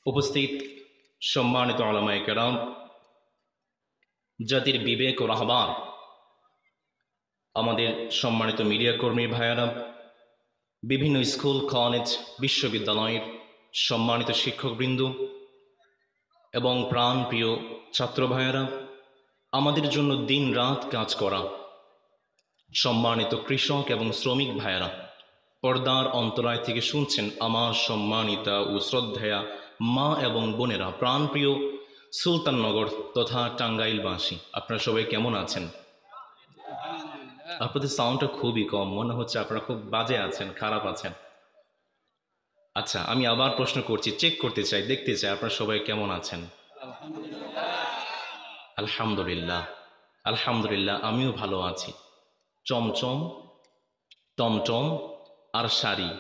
উপস্থিত সম্মানিত উলামায়ে কেরাম, জাতির বিবেক ও রাহবার, আমাদের সম্মানিত মিডিয়া কর্মী ভাইয়েরা, বিভিন্ন স্কুল কলেজ বিশ্ববিদ্যালয়ের সম্মানিত শিক্ষকবৃন্দ এবং প্রাণপ্রিয় ছাত্র ভাইয়েরা, আমাদের জন্য দিন রাত কাজ করা সম্মানিত কৃষক এবং শ্রমিক ভাইয়েরা, পর্দার অন্তরায় থেকে শুনছেন আমার সম্মানিতা ও শ্রদ্ধেয়া মা এবং বোনেরা, প্রাণপ্রিয় সুলতাননগর তথা টাঙ্গাইলবাসী, আপনারা সবাই কেমন আছেন? আপনাদের সাউন্ডটা খুবই কম, মনে হচ্ছে আপনারা খুব বাজে আছেন, খারাপ আছেন। আচ্ছা, আমি আবার প্রশ্ন করছি, চেক করতে চাই, দেখতে চাই আপনারা সবাই কেমন আছেন। আলহামদুলিল্লাহ, আলহামদুলিল্লাহ, আমিও ভালো আছি। চমচম, টমটম আর শাড়ি,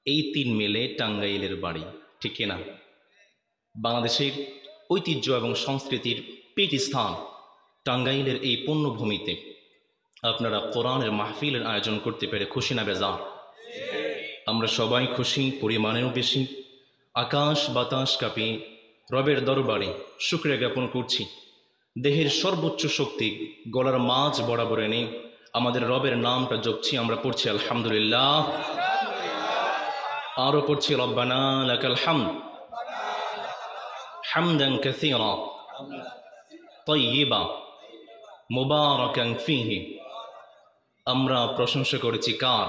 এই তিন মেলে টাঙ্গাইলের বাড়ি, ঠিক কিনা? বাংলাদেশের ঐতিহ্য এবং সংস্কৃতির পীঠস্থান টাঙ্গাইলের এই পুণ্যভূমিতে আপনারা কোরআনের মাহফিলের আয়োজন করতে পেরে খুশি না বেজার? আমরা সবাই খুশি, পরিমাণেও বেশি। আকাশ বাতাস কাঁপিয়ে রবের দরবারে শুকরিয়া জ্ঞাপন করছি। দেহের সর্বোচ্চ শক্তি গলার মাঝ বরাবর এনে আমাদের রবের নামটা জপছি, আমরা পড়ছি আলহামদুলিল্লাহ, আরও পড়ছি রব্বানা লাকাল হামদ হামদান কাসীরা তাইয়্যিবা মুবারাকান ফীহি। আমরা প্রশংসা করেছি কার?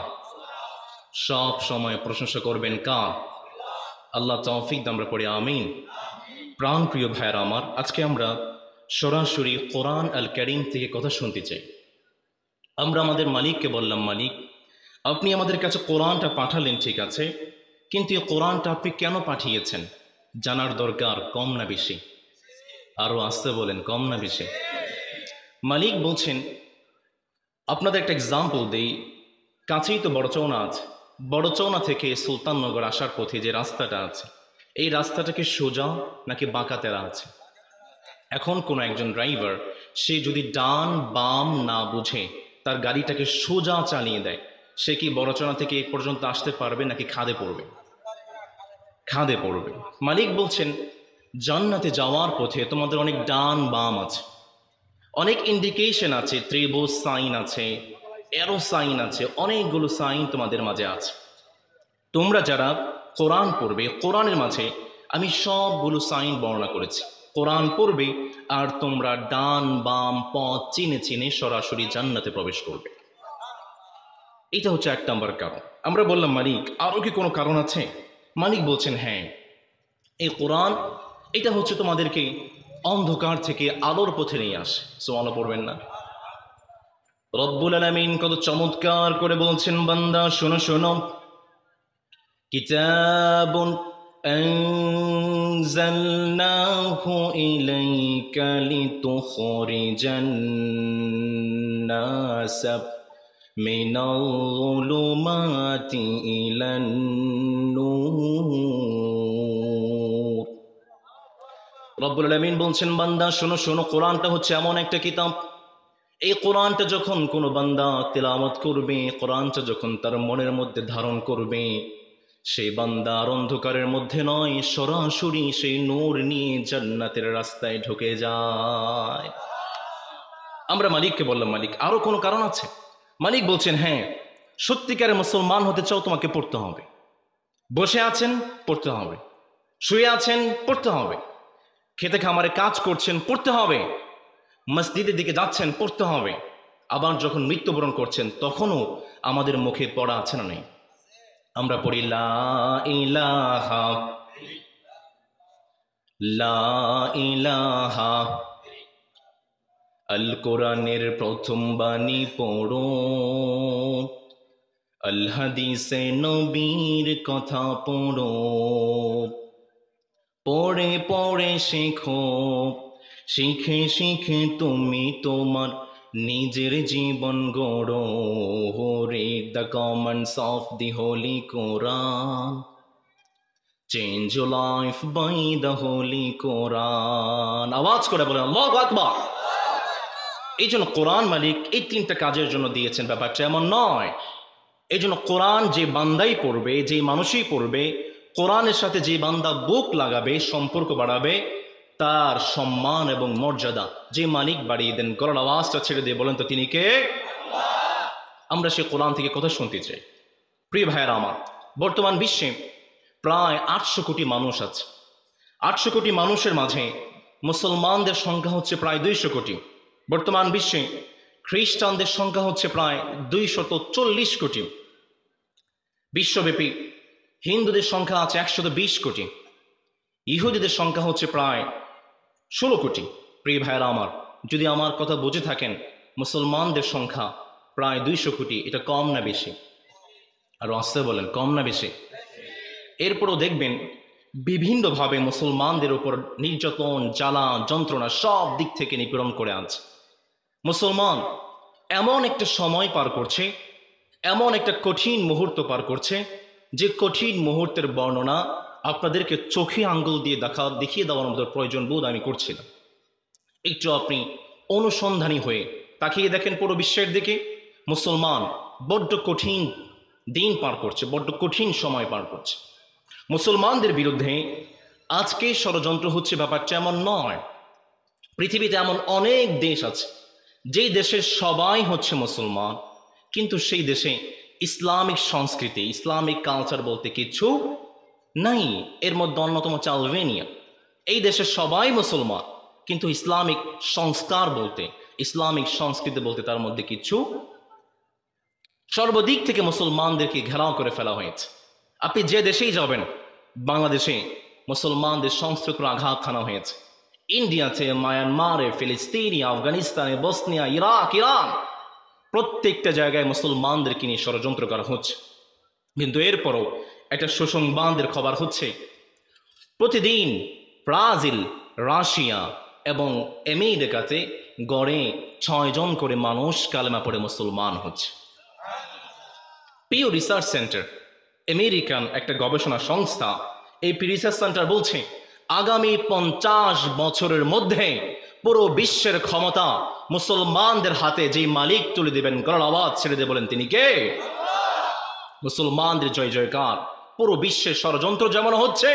সব সময় প্রশংসা করবেন কার? আল্লাহ তৌফিক দান, আমরা পড়ি আমিন। প্রাণপ্রিয় ভাইয়েরা আমার, আজকে আমরা সরাসরি কোরআন আল কারীম থেকে কথা শুনতে চাই। আমরা আমাদের মালিককে বললাম, মালিক আপনি আমাদের কাছে কোরআনটা পাঠালেন, ঠিক আছে, কিন্তু এই কোরআনটা আপনি কেন পাঠিয়েছেন জানার দরকার, কম না বেশি? আরও আসতে বলেন, কম না বেশি? মালিক বলছেন, আপনাদের একটা এক্সাম্পল দেই। কাছেই তো বড়চৌনা আছে, বড়চৌনা থেকে সুলতাননগর আসার পথে যে রাস্তাটা আছে, এই রাস্তাটা কি সোজা নাকি বাঁকা তেরা আছে? এখন কোনো একজন ড্রাইভার সে যদি ডান বাম না বুঝে তার গাড়িটাকে সোজা চালিয়ে দেয়, সে কি বড়চৌনা থেকে এ পর্যন্ত আসতে পারবে নাকি খাদে পড়বে? খাদে পড়বে। মালিক বলছেন, জান্নাতে যাওয়ার পথে তোমাদের অনেক ডান বাম আছে, অনেক ইন্ডিকেশন আছে, ত্রিভুজ সাইন আছে, এরো সাইন আছে, অনেকগুলো সাইন তোমাদের মাঝে আছে। তোমরা যারা কোরআন পড়বে, কোরআনের মাঝে আমি সবগুলো সাইন বর্ণনা করেছি। কোরআন পড়বে আর তোমরা ডান বাম পথ চিনে চিনে সরাসরি জান্নাতে প্রবেশ করবে। এটা হচ্ছে এক নম্বর কারণ। আমরা বললাম, মালিক আরও কি কোনো কারণ আছে? মালিক বলছেন, হ্যাঁ, এই কোরআন এটা হচ্ছে তোমাদেরকে অন্ধকার থেকে আলোর পথে নিয়ে আসে। সুবহানাল্লাহ পড়বেন না? রব্বুল আলামিন কত চমৎকার করে বলছেন, বান্দা শোনো শোনো, কিতাবুন আনজালনাহু ইলাইকা লিতুখরিজান নাসা মিনাল যুলুমাতি ইলান নূর। রব্বুল আলামিন বলছেন, বান্দা শোনো শোনো, কোরআনটা হচ্ছে এমন একটা কিতাব, এই কোরআনটা যখন কোনো বান্দা তেলাওয়াত করবে, কোরআনটা যখন তার মনের মধ্যে ধারণ করবে, সেই বান্দার অন্ধকারের মধ্যে নয়, সরাসরি সেই নূর নিয়ে জান্নাতের রাস্তায় ঢুকে যায়। আমরা মালিককে বললাম, মালিক আরো কোনো কারণ আছে? মালিক বলছেন, হ্যাঁ, সত্যিকারের মুসলমান হতে চাও তোমাকে পড়তে হবে। বসে আছেন, পড়তে হবে। শুয়ে আছেন, পড়তে হবে। খেতে খামারে কাজ করছেন, পড়তে হবে। মসজিদের দিকে যাচ্ছেন, পড়তে হবে। আবার যখন মৃত্যুবরণ করছেন তখনও আমাদের মুখে পড়া আছে না নেই? আমরা পড়ি লা ইলাহা লা ইলাহা। আল কোরআনের প্রথম বাণী পড়ো, আল হাদিসে নবীর কথা পড়ো, পড়ে পড়ে শেখো, শিখে শিখে তুমি তোমার নিজের জীবন গড়ো। Read the comments of the Holy Quran, change your life by the Holy Quran. আওয়াজ করে বলেন আল্লাহু আকবার। এই জন্য কোরআন মালিক এই তিনটা কাজের জন্য দিয়েছেন, ব্যাপারটা এমন নয়। এই জন্য কোরআন যে বান্দাই পড়বে, যে মানুষই পড়বে, কোরআনের সাথে যে বান্দা বুক লাগাবে, সম্পর্ক বাড়াবে, তার সম্মান এবং মর্যাদা যে মালিক বাড়িয়ে দেন। গলার আওয়াজটা ছেড়ে দিয়ে বলেন তো তিনি কে? আমরা সে কোরআন থেকে কথা শুনতে চাই। প্রিয় ভাইয়েরা আমার, বর্তমান বিশ্বে প্রায় 800 কোটি মানুষ আছে। 800 কোটি মানুষের মাঝে মুসলমানদের সংখ্যা হচ্ছে প্রায় 200 কোটি। বর্তমান বিশ্বে খ্রিস্টানদের সংখ্যা হচ্ছে প্রায় 240 কোটি। বিশ্বব্যাপী হিন্দুদের সংখ্যা আছে 120 কোটি। ইহুদিদের সংখ্যা হচ্ছে প্রায় 16 কোটি। প্রিয় ভাইয়েরা আমার, যদি আমার কথা বুঝে থাকেন, মুসলমানদের সংখ্যা প্রায় 200 কোটি, এটা কম না বেশি? আর আসতে বলেন, কম না বেশি? এরপরও দেখবেন বিভিন্নভাবে মুসলমানদের উপর নির্যাতন, জ্বালা, যন্ত্রণা সব দিক থেকে নিপীড়ন করে আনছে। মুসলমান এমন একটা সময় পার করছে, এমন একটা কঠিন মুহূর্ত পার করছে, যে কঠিন মুহূর্তের বর্ণনা আপনাদেরকে চোখে আঙ্গুল দিয়ে দেখিয়ে দেওয়ার মতো প্রয়োজন বোধ আমি করছি না। একটু আপনি অনুসন্ধানী হয়ে তাকিয়ে দেখেন পুরো বিশ্বের দিকে। মুসলমান বড্ড কঠিন দিন পার করছে, বড্ড কঠিন সময় পার করছে। মুসলমানদের বিরুদ্ধে আজকে ষড়যন্ত্র হচ্ছে, ব্যাপারটা এমন নয়। পৃথিবীতে এমন অনেক দেশ আছে যেই দেশের সবাই হচ্ছে মুসলমান, কিন্তু সেই দেশে ইসলামিক সংস্কৃতি, ইসলামিক কালচার বলতে কিছু নাই। এর মধ্যে অন্যতম হচ্ছে আলবেনিয়া। এই দেশের সবাই মুসলমান, কিন্তু ইসলামিক সংস্কার বলতে, ইসলামিক সংস্কৃতি বলতে তার মধ্যে কিছু। সর্বদিক থেকে মুসলমানদেরকে ঘেরাও করে ফেলা হয়েছে। আপনি যে দেশেই যাবেন, বাংলাদেশে মুসলমানদের সংস্কৃতির আঘাত হানা হয়েছে। ইন্ডিয়াতে, মায়ানমারে, ফিলিস্তিনে, আফগানিস্তানে, বসনিয়া, ইরাক, ইরান, প্রত্যেকটা জায়গায় মুসলমানদেরকে নিয়ে ষড়যন্ত্র করা হচ্ছে। কিন্তু এরপরও একটা সুসংবাদের খবর হচ্ছে, প্রতিদিন ব্রাজিল, রাশিয়া এবং আমেরিকাতে গড়ে 6 জন করে মানুষ কালেমা পড়ে মুসলমান হচ্ছে। পিউ রিসার্চ সেন্টার, আমেরিকান একটা গবেষণা সংস্থা, এই পিউ রিসার্চ সেন্টার বলছে আগামী 50 বছরের মধ্যে পুরো বিশ্বের ক্ষমতা মুসলমানদের হাতে যে মালিক তুলে দেবেন, গলার আওয়াজ ছেড়ে দিয়ে বলেন তিনি কে? মুসলমানদের জয় জয়কার। পুরো বিশ্বের ষড়যন্ত্র যেমন হচ্ছে,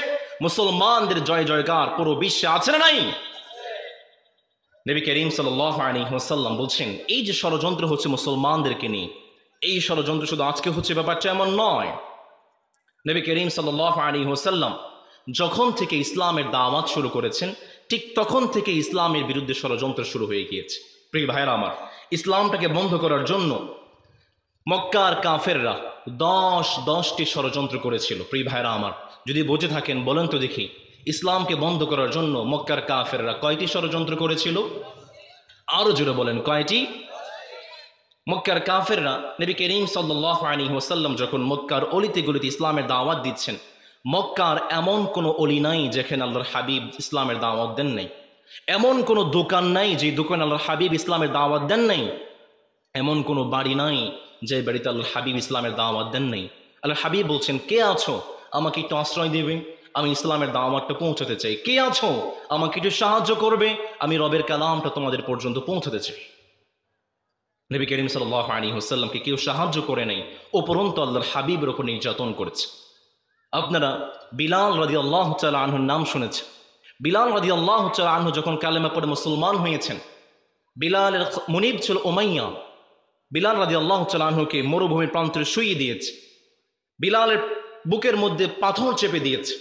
মুসলমানদের জয় জয়কার পুরো বিশ্বে আছে না নাই? নবী করিম সাল্লাল্লাহু আলাইহি ওয়াসাল্লাম বলছেন, এই যে ষড়যন্ত্র হচ্ছে মুসলমানদেরকে নিয়ে, এই ষড়যন্ত্র শুধু আজকে হচ্ছে, ব্যাপারটা এমন নয়। নবী করিম সাল্লাল্লাহু আলাইহি ওয়াসাল্লাম যখন থেকে ইসলামের দাওয়াত শুরু করেছেন, ঠিক তখন থেকে ইসলামের বিরুদ্ধে ষড়যন্ত্র শুরু হয়ে গিয়েছে। প্রিয় ভাইয়েরা আমার, ইসলামটাকে বন্ধ করার জন্য মক্কার কাফেররা 10টি ষড়যন্ত্র করেছিল। প্রিয় ভাইয়েরা আমার, যদি বুঝে থাকেন বলেন তো দেখি, ইসলামকে বন্ধ করার জন্য মক্কার কাফেররা কয়টি ষড়যন্ত্র করেছিল? আরো জোরে বলেন, কয়টি? মক্কার কাফেররা নবী করিম সাল্লাল্লাহু আলাইহি ওয়াসাল্লাম যখন মক্কার অলিতে গলিতে ইসলামের দাওয়াত দিচ্ছেন, মক্কার এমন কোনো অলি নাই যেখানে আল্লাহর হাবিব ইসলামের দাওয়াত দেন নাই। এমন কোনো দোকান নাই যে দোকান আল্লাহর হাবিব ইসলামের দাওয়াত দেন নাই। এমন কোনো বাড়ি নাই যে বাড়িতে আল্লাহর হাবিব ইসলামের দাওয়াত দেন নাই। আল্লাহর হাবিব বলছেন, কে আছো আমাকে একটু আশ্রয় দেবে, আমি ইসলামের দাওয়াতটা পৌঁছাতে চাই। কে আছো আমাকে একটু সাহায্য করবে, আমি রবের কালামটা তোমাদের পর্যন্ত পৌঁছাতে চাই। নবী করিম সাল্লাল্লাহু আলাইহি ওয়াসাল্লামকে কেউ সাহায্য করে নাই, উপরন্তু আল্লাহর হাবিবের উপর নির্যাতন করেছে। আপনারা বিলাল রাদিয়াল্লাহু তাআলা আনহুর নাম শুনেছেন। বিলাল রাদিয়াল্লাহু তাআলা আনহু যখন কালেমা পড়ে মুসলমান হয়েছেন, বিলালের মুনিব ছিল উমাইয়া। বিলাল রাদিয়াল্লাহু তাআলা আনহুকে মরুভূমির প্রান্তে শুইয়ে দিয়েছে। বিলালের বুকের মধ্যে পাথর চেপে দিয়েছে,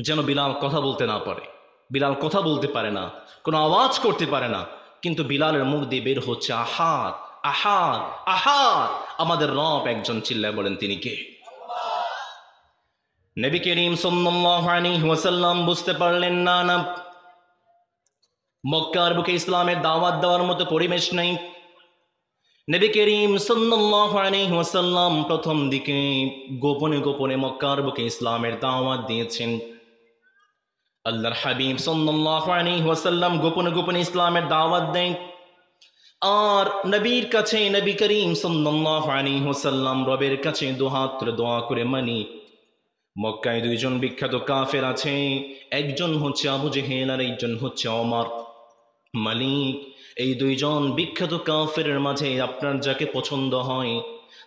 যেন বিলাল কথা বলতে না পারে। বিলাল কথা বলতে পারে না, কোনো আওয়াজ করতে পারে না, কিন্তু বিলালের মুখ দিয়ে বের হচ্ছে আহাদ, আহাদ, আহাদ। আমাদের রব একজন, চিল্লায় বলেন তিনি কে? নবী করিম সাল্লাল্লাহু আলাইহি ওয়াসাল্লাম বুঝতে পারলেন না, মক্কার বুকে ইসলামের দাওয়াত দেওয়ার মতো পরিবেশ নেই। নবী করিম সাল্লাল্লাহু আলাইহি ওয়াসাল্লাম প্রথম দিকে গোপনে গোপনে মক্কার বুকে ইসলামের দাওয়াত দিয়েছেন। আল্লাহর হাবিব সাল্লাল্লাহু আলাইহি ওয়াসাল্লাম গোপনে গোপনে ইসলামের দাওয়াত দেন। আর নবীর কাছে, নবী করিম সাল্লাল্লাহু আলাইহি ওয়াসাল্লাম রবের কাছে দুহাত তুলে দোয়া করে মানি, মক্কায় 2 জন বিখ্যাত কাফের আছে, একজন হচ্ছে আবু জেহেল আর একজন হচ্ছে ওমর। মালিক, এই 2 জন বিখ্যাত কাফেরের মাঝে আপনার যাকে পছন্দ হয়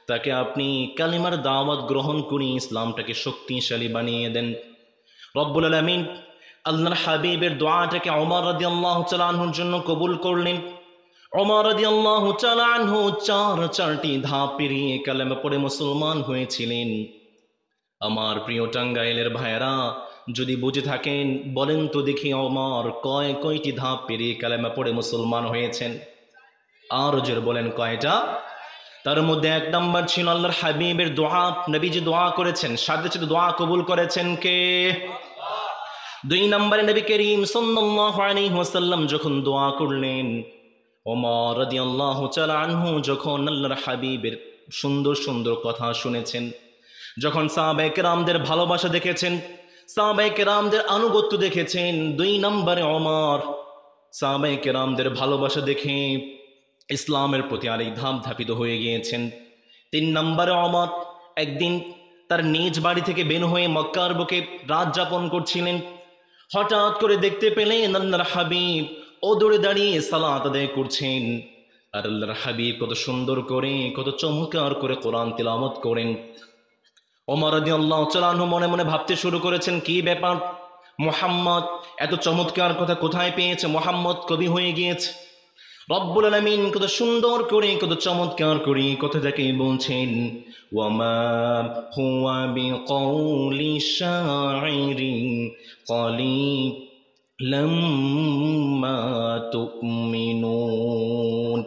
তাকে আপনি কালিমার দাওয়াত গ্রহণ করে ইসলামটাকে শক্তিশালী বানিয়ে দেন। রব্বুল আলামিন আল্লাহর হাবিবের দোয়াটাকে ওমর রাদিয়াল্লাহু তাআলা আনহুর জন্য কবুল করলেন। ওমর রাদিয়াল্লাহু তাআলা আনহু চারটি ধাপ পেরিয়ে কালেমা পড়ে মুসলমান হয়েছিলেন। আমার প্রিয় টাঙ্গাইলের ভাইয়েরা, যদি বুঝে থাকেন বলেন তো দেখি ওমর কয়টি ধাপ পেরিয়ে কালেমা পড়ে মুসলমান হয়েছেন? আর জোরে বলেন কয়টা? তার মধ্যে 1 নম্বর ছিল আল্লাহর হাবিবের দোয়া। নবীজি দোয়া করেছেন, সাথে সাথে দোয়া কবুল করেছেন কে? 2 নম্বরে নবী করিম সাল্লাল্লাহু আলাইহি ওয়াসাল্লাম যখন দোয়া করলেন, ওমর রাদিয়াল্লাহু তাআলা আনহু যখন আল্লাহর হাবিবের সুন্দর সুন্দর কথা শুনেছেন, যখন সাহাবায়ে কেরামদের ভালোবাসা দেখেছেন, সাহাবায়ে কেরামদের আনুগত্য দেখেছেন, 2 নম্বরে ওমর সাহাবায়ে কেরামদের ভালোবাসা দেখে ইসলামের প্রতি আরেক ধাপ ধাপিত হয়ে গিয়েছেন। 3 নম্বরে ওমর একদিন তার নিজ বাড়ি থেকে বের হয়ে মক্কার বুকে রাত যাপন করছিলেন। হঠাৎ করে দেখতে পেলেন আল্লাহর হাবিব ওদরে দাঁড়িয়ে সালাত আদায় করছেন। আর আল্লাহর হাবিব কত সুন্দর করে, কত চমৎকার করে কোরআন তিলাওয়াত করেন। ওমর রাদিয়াল্লাহু তাআলা আনহু মনে মনে ভাবতে শুরু করেছেন, কি ব্যাপার, মুহাম্মদ এত চমৎকার কথা কোথায় পেয়েছে? মুহাম্মদ কবি হয়ে গিয়েছে। রব্বুল আলামিন কত সুন্দর করে, কত চমৎকার করে কথাটাকে বলছেন, ওয়ামা হুয়া বিকাউলি শাইরিন কালিলাম মা তুমিনুন।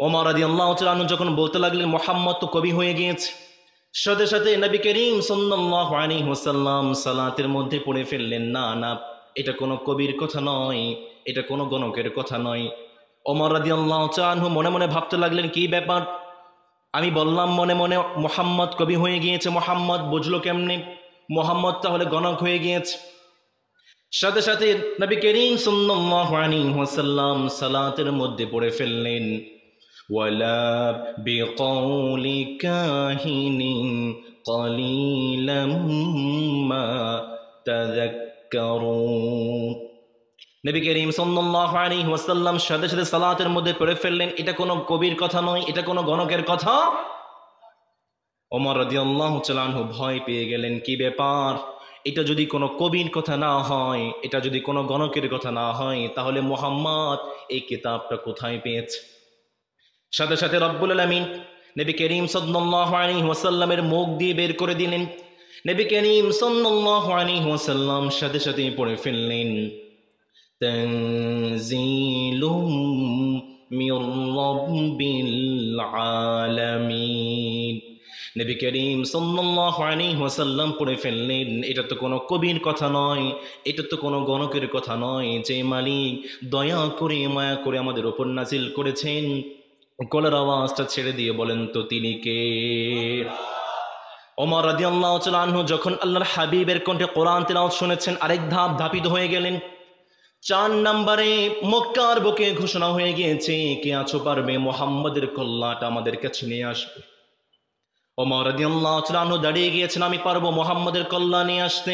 ওমর রাদিয়াল্লাহু তাআলা আনহু যখন বলতে লাগলেন মুহাম্মদ তো কবি হয়ে গিয়েছে, সাথে সাথে নবী করিম সাল্লাল্লাহু আলাইহি ওয়াসাল্লাম সালাতের মধ্যে পড়ে ফেললেন, না না, এটা কোনো কবির কথা নয়, এটা কোনো গণকের কথা নয়। ওমর রাদিয়াল্লাহু তাআলা আনহু মনে মনে ভাবতে লাগলেন, কি ব্যাপার, আমি বললাম মনে মনে মুহাম্মদ কবি হয়ে গিয়েছে, মুহাম্মদ বুঝলো কেমনে? মুহাম্মদ তাহলে গণক হয়ে গিয়েছে। সাথে সাথে নবী করিম সাল্লাল্লাহু আলাইহি ওয়াসাল্লাম সালাতের মধ্যে পড়ে ফেললেন, ওয়ালা বিকাউলি কাহিনিন কালিলাম মা তাযাক্কারুন। নবী করিম সাল্লাল্লাহু আলাইহি ওয়াসাল্লাম সাথে সাথে সালাতের মধ্যে পড়ে ফেললেন, এটা কোনো কবির কথা নয়, এটা কোনো গণকের কথা। ওমর রাদিয়াল্লাহু তাআলা আনহু ভয় পেয়ে গেলেন, কি ব্যাপার, এটা যদি কোনো কবির কথা না হয়, এটা যদি কোনো গণকের কথা না হয়, তাহলে মুহাম্মদ এই কিতাবটা কোথায় পেয়েছে? সাথে সাথে রব্বুল আলামিন নবী করিম সাল্লাল্লাহু আলাইহি ওয়াসাল্লামের মুখ দিয়ে বের করে দিলেন। নবী করিম সাল্লাল্লাহু আলাইহি ওয়াসাল্লাম সাথে সাথে পড়ে ফেললেন, তানজিলুম মির রাব্বিল আলামিন। নবী করিম সাল্লাল্লাহু আলাইহি ওয়াসাল্লাম পড়ে ফেললেন, এটা তো কোনো কবির কথা নয়, এটা তো কোনো গণকের কথা নয়, যে মালিক দয়া করে মায়া করে আমাদের উপর নাজিল করেছেন। গলার আওয়াজটা ছেড়ে দিয়ে বলেন তো তিনি কে? ওমর রাদিয়াল্লাহু তাআলা আনহু যখন আল্লাহর হাবিবের কণ্ঠে কোরআন তিলাওয়াত শুনেছেন, আরেক ধাপ ধাপিত হয়ে গেলেন। 4 নম্বরে মক্কার বুকে ঘোষণা হয়ে গিয়েছে, কে আছো পারবে মুহাম্মদের কল্যাণটা আমাদের কাছে নিয়ে আসবে। ওমর রাদিয়াল্লাহু তাআলা আনহু দাঁড়িয়ে গিয়েছেন, আমি পারবো মুহাম্মদের কল্যাণ নিয়ে আসতে।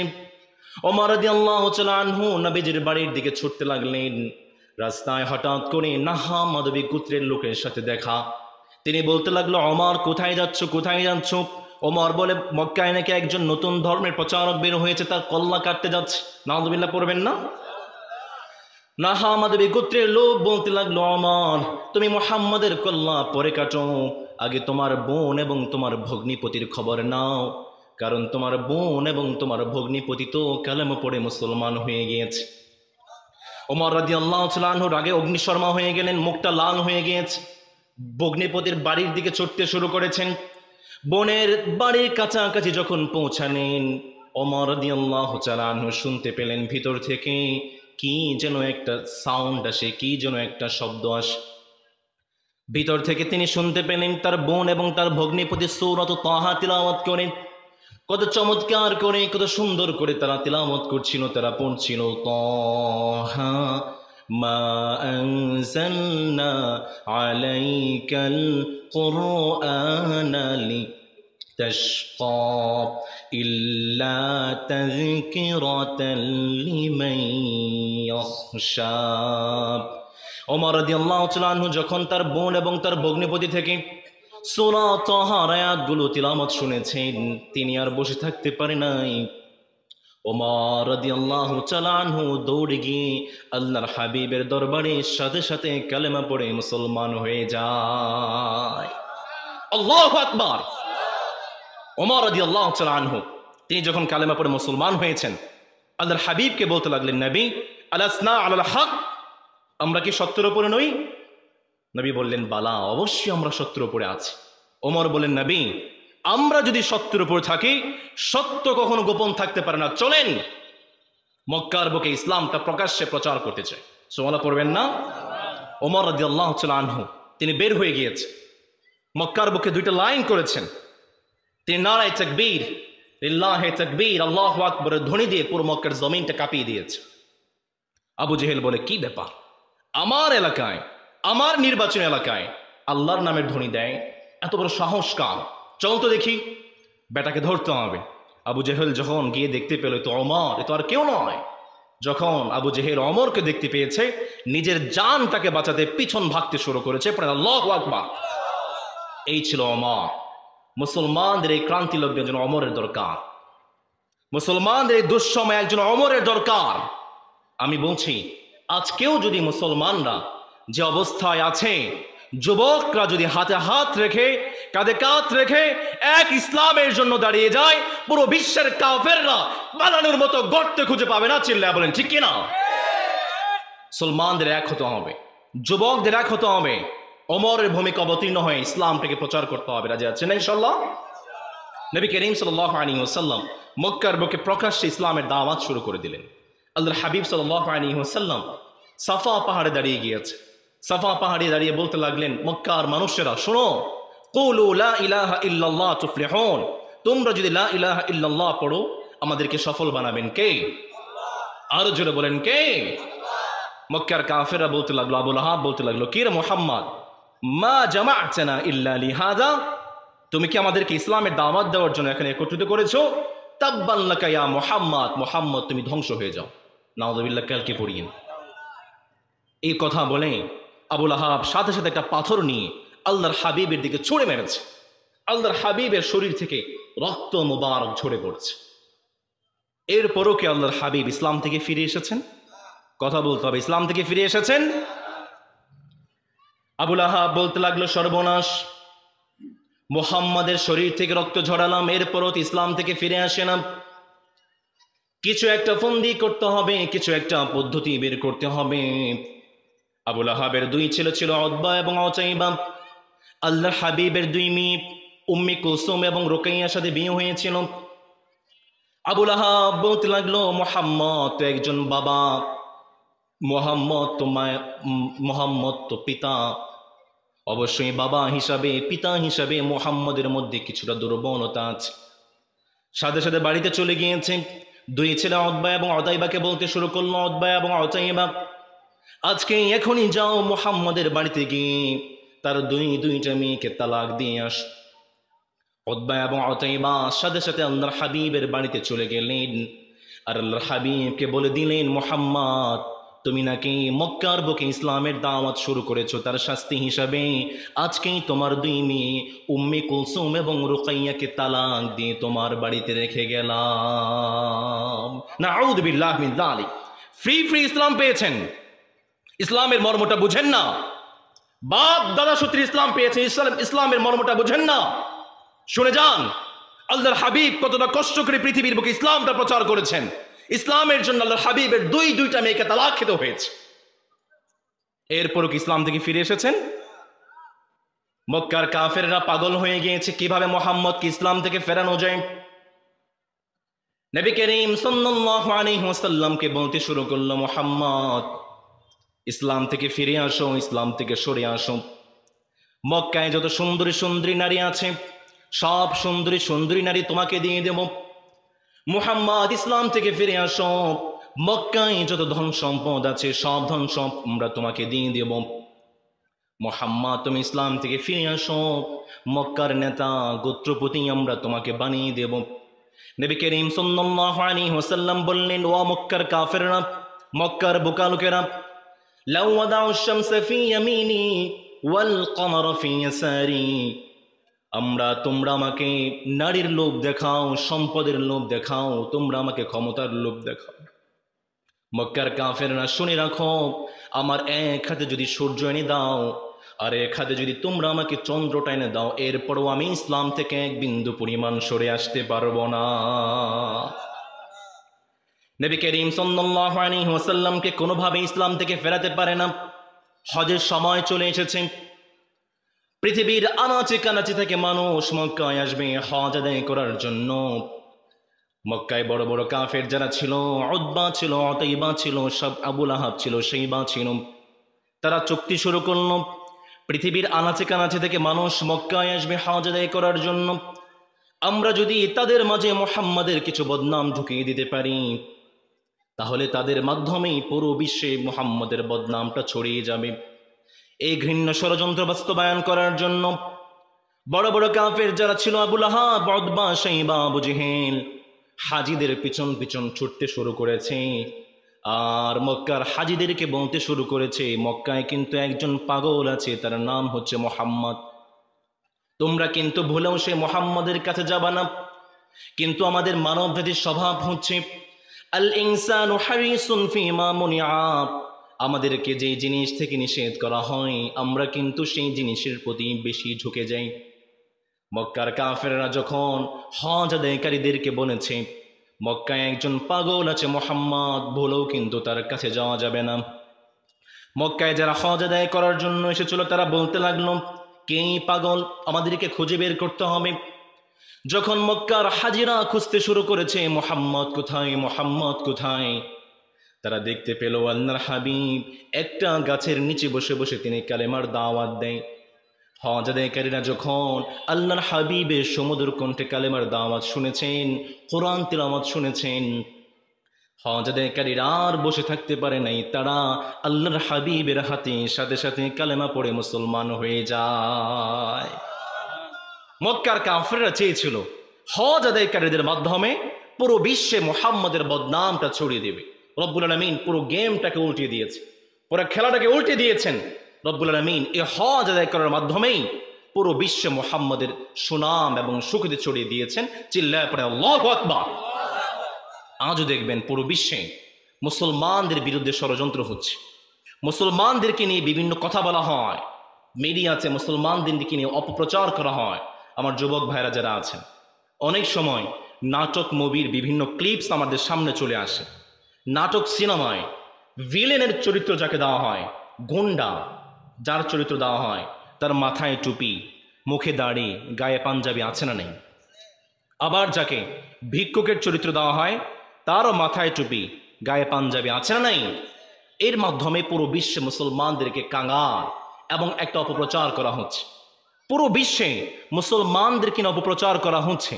ওমর রাদিয়াল্লাহু তাআলা আনহু নবীজির বাড়ির দিকে ছুটতে লাগলেন। রাস্তায় হঠাৎ করে নাহা মাদবী গোত্রের লোকের সাথে দেখা। তিনি বলতে লাগলো, ওমর কোথায় যাচ্ছ, কোথায় যাচ্ছ? ওমর বলে, মক্কায় নাকি একজন নতুন ধর্মের প্রচারক বের হয়েছে, তার কল্লা কাটতে যাচ্ছে। নাউযুবিল্লাহ পড়বেন না? নাহা মাদবী গোত্রের লোক বলতে লাগলো, ওমর তুমি মুহাম্মদের কল্লা পরে কাটো, আগে তোমার বোন এবং তোমার ভগ্নিপতির খবর নাও, কারণ তোমার বোন এবং তোমার ভগ্নিপতি তো কালেমা পড়ে মুসলমান হয়ে গিয়েছে। ওমর রাদিয়াল্লাহু তাআলা আনহু রাগে অগ্নিশর্মা হয়ে গেলেন, মুখটা লাল হয়ে গিয়েছে। ভগ্নিপতির বাড়ির দিকে ছুটতে শুরু করেছেন। বোনের বাড়ির কাছাকাছি যখন পৌঁছালেন, ওমর রাদিয়াল্লাহু তাআলা আনহু শুনতে পেলেন ভিতর থেকে কি যেন একটা সাউন্ড আসে, কি যেন একটা শব্দ আসে। ভিতর থেকে তিনি শুনতে পেলেন তার বোন এবং তার ভগ্নিপতি সূরাত তাহা তিলাওয়াত করেন। কত চমৎকার করে, কত সুন্দর করে তারা তিলাওয়াত করছিল, তারা পড়ছিল, তাহা মা আনজালনা আলাইকাল কুরআনা লিতাশকা ইল্লা তাযকিরাতাল লিমান ইয়াখশা। ওমর রাদিয়াল্লাহু তাআলা আনহু যখন তার বোন এবং তার ভগ্নিপতি থেকে সূরা তাহার আয়াতগুলো তিলাওয়াত শুনেছেন, তিনি আর বসে থাকতে পারে নাই। ওমর রাদিয়াল্লাহু তাআলা আনহু দৌড়ে গিয়ে আল্লাহর হাবিবের দরবারে সাথে সাথে কালেমা পড়ে মুসলমান হয়ে যায়। আল্লাহু আকবার। ওমর রাদিয়াল্লাহু তাআলা আনহু তিনি যখন কালেমা পড়ে মুসলমান হয়েছেন, আল্লাহর হাবিবকে বলতে লাগলেন, নবী আলাসনা আলাল হক, আমরা কি সত্যের উপরে নই? নবী বললেন, বালা, অবশ্যই আমরা সত্যের উপরে আছি। ওমর বললেন, নবী আমরা যদি সত্যের উপর থাকি, সত্য কখনো গোপন থাকতে পারে না, চলেন মক্কার বুকে ইসলামটা প্রকাশ্যে প্রচার করতে চাই। সুবহানাল্লাহ পড়বেন না? ওমর রাদিয়াল্লাহু তাআলা আনহু তিনি বের হয়ে গিয়েছেন, মক্কার বুকে দুইটা লাইন করেছেন, তিনি নারায়ে তাকবীর, লিল্লাহি তাকবীর, আল্লাহু আকবরের ধ্বনি দিয়ে পুরো মক্কার জমিনটা কাঁপিয়ে দিয়েছে। আবু জেহেল বলে, কি ব্যাপার, আমার এলাকায়, আমার নির্বাচন এলাকায় আল্লাহর নামের ধ্বনি দেয়, এত বড় সাহস কার? চল তো দেখি, বেটাকে ধরতে হবে। আবু জেহেল যখন গিয়ে দেখতে পেল তো ওমর, এ তো আর কেউ নয়। যখন আবু জেহেল ওমরকে দেখতে পেয়েছে, নিজের জানটাকে বাঁচাতে পিছন ভাগতে শুরু করেছে। আল্লাহু আকবার। এই ছিল ওমর। মুসলমানদের এই ক্রান্তি লগ্নে একজন ওমরের দরকার, মুসলমানদের এই দুঃসময় একজন ওমরের দরকার। আমি বলছি, আজকেও যদি মুসলমানরা যে অবস্থায় আছে, যুবকরা যদি হাতে হাত রেখে কাঁধে কাঁধ রেখে এক ইসলামের জন্য দাঁড়িয়ে যায়, পুরো বিশ্বের কাফেররা বানানোর মতো গর্তে খুঁজে পাবে না। চিল্লায়া বলেন ঠিক কিনা? মুসলমানদের এক হতে হবে, যুবকদের এক হতে হবে, ওমরের ভূমিকা অবতীর্ণ হয়ে ইসলামটাকে প্রচার করতে হবে। রাজি আছেন ইনশাআল্লাহ? নবী করিম সাল্লাল্লাহু আলাইহি ওয়াসাল্লাম মক্কার বুকে প্রকাশ্যে ইসলামের দাওয়াত শুরু করে দিলেন। আল্লাহর হাবিব সাল্লাল্লাহু আলাইহি ওয়াসাল্লাম সাফা পাহাড়ে দাঁড়িয়ে গিয়েছে। সাফা পাহাড়ে দাঁড়িয়ে বলতে লাগলেন, মক্কার মানুষেরা শোনো, কুলু লা ইলাহা ইল্লাল্লাহ তুফলিহুন, তোমরা যদি লা ইলাহা ইল্লাল্লাহ পড়ো আমাদেরকে সফল বানাবেন কে? আরো জোরে বলেন কে? মক্কার কাফেররা বলতে লাগলো, আবু লাহাব বলতে লাগলো, কি রে মুহাম্মদ, মা জামা'তানা ইল্লা লিহাদা, তুমি কি আমাদেরকে ইসলামের দাওয়াত দেওয়ার জন্য এখানে একত্রিত করেছো? তাব্বান লাকা ইয়া মুহাম্মদ, মুহাম্মদ তুমি ধ্বংস হয়ে যাও। নাউযুবিল্লাহ, কালকে পড়িয়েন। এই কথা বলে আবু লাহাব সাথে সাথে একটা পাথর নিয়ে আল্লাহর হাবিবের দিকে ছুঁড়ে মেরেছে। আল্লাহর হাবিবের শরীর থেকে রক্ত মুবারক ঝরে পড়ছে। এরপরও কি আল্লাহর হাবিব ইসলাম থেকে ফিরে এসেছেন? কথা বলতে হবে, ইসলাম থেকে ফিরে এসেছেন? আবু লাহাব বলতে লাগলো, সর্বনাশ, মুহাম্মাদের শরীর থেকে রক্ত ঝরালাম, এরপরও ইসলাম থেকে ফিরে আসে না। কিছু একটা ফন্দি করতে হবে, কিছু একটা পদ্ধতি বের করতে হবে। আবু লাহাবের দুই ছেলে ছিল, উতবা এবং উতাইবা। আল্লাহর হাবিবের দুই মেয়ে উম্মে কুলসুম এবং রুকাইয়ার সাথে বিয়ে হয়েছিল। আবু লাহাব বলতে লাগলো, মুহাম্মদ তো একজন বাবা, মুহাম্মদ তো পিতা, অবশ্যই বাবা হিসাবে, পিতা হিসাবে মুহাম্মদের মধ্যে কিছুটা দুর্বলতা আছে। সাথে সাথে বাড়িতে চলে গিয়েছে। দুই ছেলে উতবা এবং উতাইবাকে বলতে শুরু করলো, উতবা এবং উতাইবা, আজকে এখনই যাও মুহাম্মদের বাড়িতে গিয়ে তার দুইটা মেয়েকে তালাক দিয়ে আস। উতবা এবং উতাইবা সাথে সাথে আল্লাহর হাবিবের বাড়িতে চলে গেলেন আর আল্লাহর হাবিবকে বলে দিলেন, মুহাম্মদ তুমি নাকি মক্কার বুকে ইসলামের দাওয়াত শুরু করেছো, তার শাস্তি হিসাবে আজকেই তোমার দুই মেয়ে উম্মে কুলসুম এবং রুকাইয়াকে তালাক দিয়ে তোমার বাড়িতে রেখে গেলাম। নাউযু বিল্লাহি মিন যালিক। ফ্রি ইসলাম পেয়েছেন, ইসলামের মর্মটা বুঝেন না। বাপ দাদা সূত্রে ইসলাম পেয়েছেন, ইসলামের মর্মটা বুঝেন না। শুনে যান, আল্লাহর হাবিব কতটা কষ্ট করে পৃথিবীর বুকে ইসলামটা প্রচার করেছেন। ইসলামের জন্য আল্লাহর হাবিবের দুইটা মেয়েকে তালাক খেতে হয়েছে। এরপরও কি ইসলাম থেকে ফিরে এসেছেন? মক্কার কাফেররা পাগল হয়ে গিয়েছে কিভাবে মুহাম্মদকে ইসলাম থেকে ফেরানো যায়। নবী করিম সাল্লাল্লাহু আলাইহি ওয়াসাল্লামকে বলতে শুরু করলো, মুহাম্মদ ইসলাম থেকে ফিরে আসো, ইসলাম থেকে সরে আসো। মক্কায় যত সুন্দরী সুন্দরী নারী আছে, সব সুন্দরী নারী তোমাকে দিয়ে দেব। মুহাম্মদ ইসলাম থেকে ফিরে আসো, মক্কায় যত ধন সম্পদ আছে সব ধন সম্পদ আমরা তোমাকে দিয়ে দেব। মুহাম্মদ তুমি ইসলাম থেকে ফিরে আসো, মক্কার নেতা গোত্রপতি আমরা তোমাকে বানিয়ে দেব। নবী করিম সাল্লাল্লাহু আলাইহি ওয়াসাল্লাম বললেন, ও মক্কার কাফেররা, মক্কার বোকা লোকেরা, লাউ ওয়াদাউ শামসা ফি ইয়ামিনি ওয়াল কমারা ফি ইয়াসারি, তোমরা আমাকে নারীর লোভ দেখাও, সম্পদের লোভ দেখাও, তোমরা আমাকে ক্ষমতার লোভ দেখাও। মক্কার কাফেররা শুনে রাখো, আমার এক হাতে যদি সূর্য এনে দাও আর এক হাতে যদি তোমরা আমাকে চন্দ্রটা এনে দাও, এরপরও আমি ইসলাম থেকে এক বিন্দু পরিমাণ সরে আসতে পারবো না। নবী করিম সাল্লাল্লাহু আলাইহি ওয়াসাল্লামকে কোনোভাবে ইসলাম থেকে ফেরাতে পারে না। হজের সময় চলে এসেছে, পৃথিবীর আনাচে কানাচে থেকে মানুষ মক্কায় আসবে হজ আদায় করার জন্য। মক্কায় বড় বড় কাফের যারা ছিল, উতবা ছিল, উতাইবা ছিল, সব আবু লাহাব ছিল, শাইবা ছিল, তারা চুক্তি শুরু করল পৃথিবীর আনাচে কানাচে থেকে মানুষ মক্কায় আসবে হজ আদায় করার জন্য। আমরা যদি তাদের মাঝে মুহাম্মাদের কিছু বদনাম ঢুকিয়ে দিতে পারি, তাহলে তাদের মাধ্যমেই পুরো বিশ্বে মুহাম্মাদের বদনামটা ছড়িয়ে যাবে। এই ঘৃণ্য ষড়যন্ত্র বাস্তবায়ন করার জন্য বড় বড় কাফের যারা ছিল, আবু লাহাব, উতবা, শাইবা, আবু জেহেল, হাজিদের পিছন পিছন ছুটতে শুরু করেছে। আর মক্কার হাজিদেরকে বলতে শুরু করেছে, মক্কায় কিন্তু একজন পাগল আছে, তার নাম হচ্ছে মুহাম্মদ। তোমরা কিন্তু ভুলেও সে মুহাম্মাদের কাছে যাবা না। কিন্তু আমাদের মানব জাতির স্বভাব হচ্ছে আল ইনসানু হারিসুন ফিমা মুনিআ, আমাদেরকে যে জিনিস থেকে নিষেধ করা হয় আমরা কিন্তু সেই জিনিসের প্রতি বেশি ঝুঁকে যাই। মক্কার কাফেররা যখন হজ আদায়কারীদেরকে বলেছে মক্কায় একজন পাগল আছে মুহাম্মদ, ভুলেও কিন্তু তার কাছে যাওয়া যাবে না। মক্কায় যারা হজ আদায় করার জন্য এসেছিল তারা বলতে লাগলো, কে পাগল, আমাদেরকে খুঁজে বের করতে হবে। যখন মক্কার হাজিরা খুঁজতে শুরু করেছে মুহাম্মদ কোথায়, মুহাম্মদ কোথায়, তারা দেখতে পেল আল্লাহর হাবিব একটা গাছের নিচে বসে বসে তিনি কালেমার দাওয়াত দেয়। হজ আদায়কারীরা যখন আল্লাহর হাবিবের সমুদ্র কণ্ঠে কালেমার দাওয়াত শুনেছেন, কোরআন তিলাওয়াত শুনেছেন, হজ আদায়কারীরা আর বসে থাকতে পারে নাই, তারা আল্লাহর হাবিবের হাতে সাথে সাথে কালেমা পড়ে মুসলমান হয়ে যায়। মক্কার কাফেররা চেয়েছিল হজ আদায়কারীদের মাধ্যমে পুরো বিশ্বে মুহাম্মাদের বদনামটা ছড়িয়ে দেবে। রব্বুল আলামিন পুরো গেমটাকে উল্টে দিয়েছে, পুরো খেলাটাকে উল্টে দিয়েছেন। রব্বুল আলামিন এই হজ আদায় করার মাধ্যমেই পুরো বিশ্বে মুহাম্মাদের সুনাম এবং সুখ্যাতি ছড়িয়ে দিয়েছেন। চিল্লায় পড়ে আল্লাহু আকবার। আজও দেখবেন পুরো বিশ্বে মুসলমানদের বিরুদ্ধে ষড়যন্ত্র হচ্ছে, মুসলমানদেরকে নিয়ে বিভিন্ন কথা বলা হয়, মিডিয়াতে মুসলমানদেরকে নিয়ে অপপ্রচার করা হয়। আমার যুবক ভাইরা যারা আছেন, অনেক সময় নাটক মুভির বিভিন্ন ক্লিপস আমাদের সামনে চলে আসে। নাটক সিনেমায় ভিলেনের চরিত্র যাকে দেওয়া হয়, গুন্ডা যার চরিত্র দেওয়া হয়, তার মাথায় টুপি, মুখে দাড়ি, গায়ে পাঞ্জাবি আছে না নেই? আবার যাকে ভিক্ষুকের চরিত্র দেওয়া হয়, তারও মাথায় টুপি, গায়ে পাঞ্জাবি আছে না নাই? এর মাধ্যমে পুরো বিশ্বে মুসলমানদেরকে কাঙ্গাল এবং একটা অপপ্রচার করা হচ্ছে। পুরো বিশ্বে মুসলমানদেরকে অপপ্রচার করা হচ্ছে।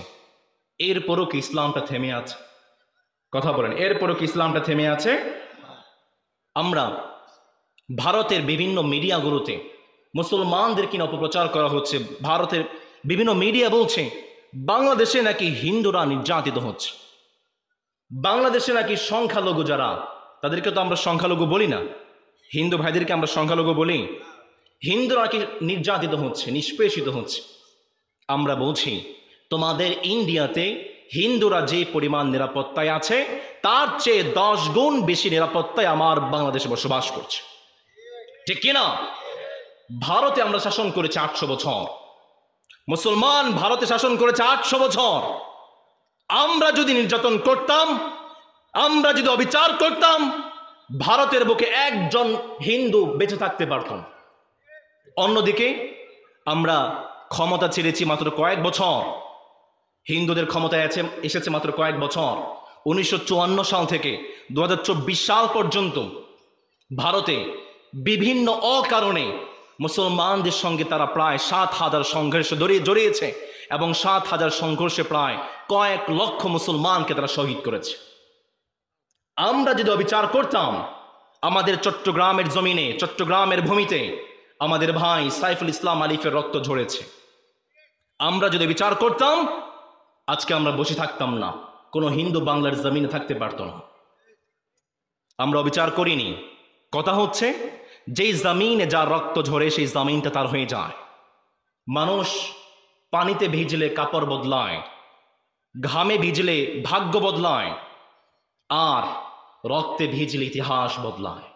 এরপরও কি ইসলামটা থেমে আছে? কথা বলেন, এরপরও কি ইসলামটা থেমে আছে? আমরা ভারতের বিভিন্ন মিডিয়াগুলোতে মুসলমানদেরকে অপপ্রচার করা হচ্ছে। ভারতের বিভিন্ন মিডিয়া বলছে বাংলাদেশে নাকি হিন্দুরা নির্যাতিত হচ্ছে, বাংলাদেশে নাকি সংখ্যালঘু যারা, তাদেরকে তো আমরা সংখ্যালঘু বলি না, হিন্দু ভাইদেরকে আমরা সংখ্যালঘু বলি, হিন্দুরা নাকি নির্যাতিত হচ্ছে, নিষ্পেষিত হচ্ছে। আমরা বলছি তোমাদের ইন্ডিয়াতে হিন্দুরা যে পরিমাণ নিরাপত্তায় আছে তার চেয়ে 10 গুণ বেশি নিরাপত্তায় আমার বাংলাদেশে বসবাস করছে, ঠিক কিনা? ভারতে আমরা শাসন করেছি 800 বছর, মুসলমান ভারতে শাসন করেছে 800 বছর। আমরা যদি নির্যাতন করতাম, আমরা যদি অবিচার করতাম, ভারতের বুকে একজন হিন্দু বেঁচে থাকতে পারত না। অন্যদিকে আমরা ক্ষমতা ছেড়েছি মাত্র কয়েক বছর, হিন্দুদের ক্ষমতায় এসেছে মাত্র কয়েক বছর। 1954 সাল থেকে 2024 সাল পর্যন্ত ভারতে বিভিন্ন অকারণে মুসলমানদের সঙ্গে তারা প্রায় 7,000 সংঘর্ষে জড়িয়েছে এবং 7,000 সংঘর্ষে প্রায় কয়েক লক্ষ মুসলমানকে তারা শহীদ করেছে। আমরা যদি অবিচার করতাম, আমাদের চট্টগ্রামের জমিনে, চট্টগ্রামের ভূমিতে আমাদের ভাই সাইফুল ইসলাম আলিফের রক্ত ঝরেছে। আমরা যদি বিচার করতাম, আজকে আমরা বসে থাকতাম না, কোনো হিন্দু বাংলার জমিনে থাকতে পারত না। আমরা অবিচার করিনি। কথা হচ্ছে যেই জমিনে যার রক্ত ঝরে সেই জমিনটা তার হয়ে যায়। মানুষ পানিতে ভিজলে কাপড় বদলায়, ঘামে ভিজলে ভাগ্য বদলায়, আর রক্তে ভিজলে ইতিহাস বদলায়।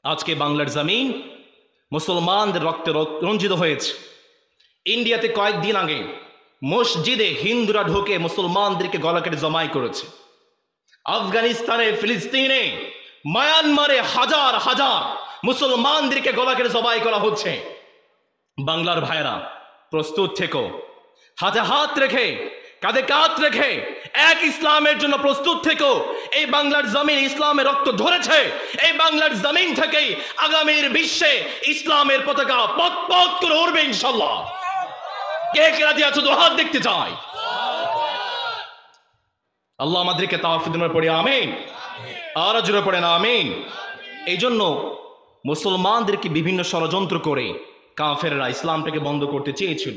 আজকে বাংলার জমিন মুসলমানদের রক্তে রঞ্জিত হয়েছে। ইন্ডিয়াতে কয়েকদিন আগে মসজিদে হিন্দুরা ঢুকে মুসলমানদেরকে গলা কেটে জমাই করেছে। আফগানিস্তানে, ফিলিস্তিনে, মায়ানমারে হাজার হাজার মুসলমানদেরকে গলা কেটে জবাই করা হচ্ছে। বাংলার ভাইরা প্রস্তুত থেকো, হাতে হাত রেখে, কাঁধে কাঁধ রেখে এক ইসলামের জন্য প্রস্তুত থেকো। এই বাংলার জমিন ইসলামের রক্ত ধরেছে। এই বাংলার জমিন থেকেই আগামীর বিশ্বে ইসলামের পতাকা পথ পথ করে উড়বে ইনশাল্লাহ। কে কে রাজি আছো? তো হাত দেখতে চাই। আল্লাহ আমাদেরকে তাওফিক দান পড়ে আমিন। আর জোরে পড়েন আমিন। এই জন্য মুসলমানদেরকে বিভিন্ন ষড়যন্ত্র করে কাফেররা ইসলামটাকে বন্ধ করতে চেয়েছিল।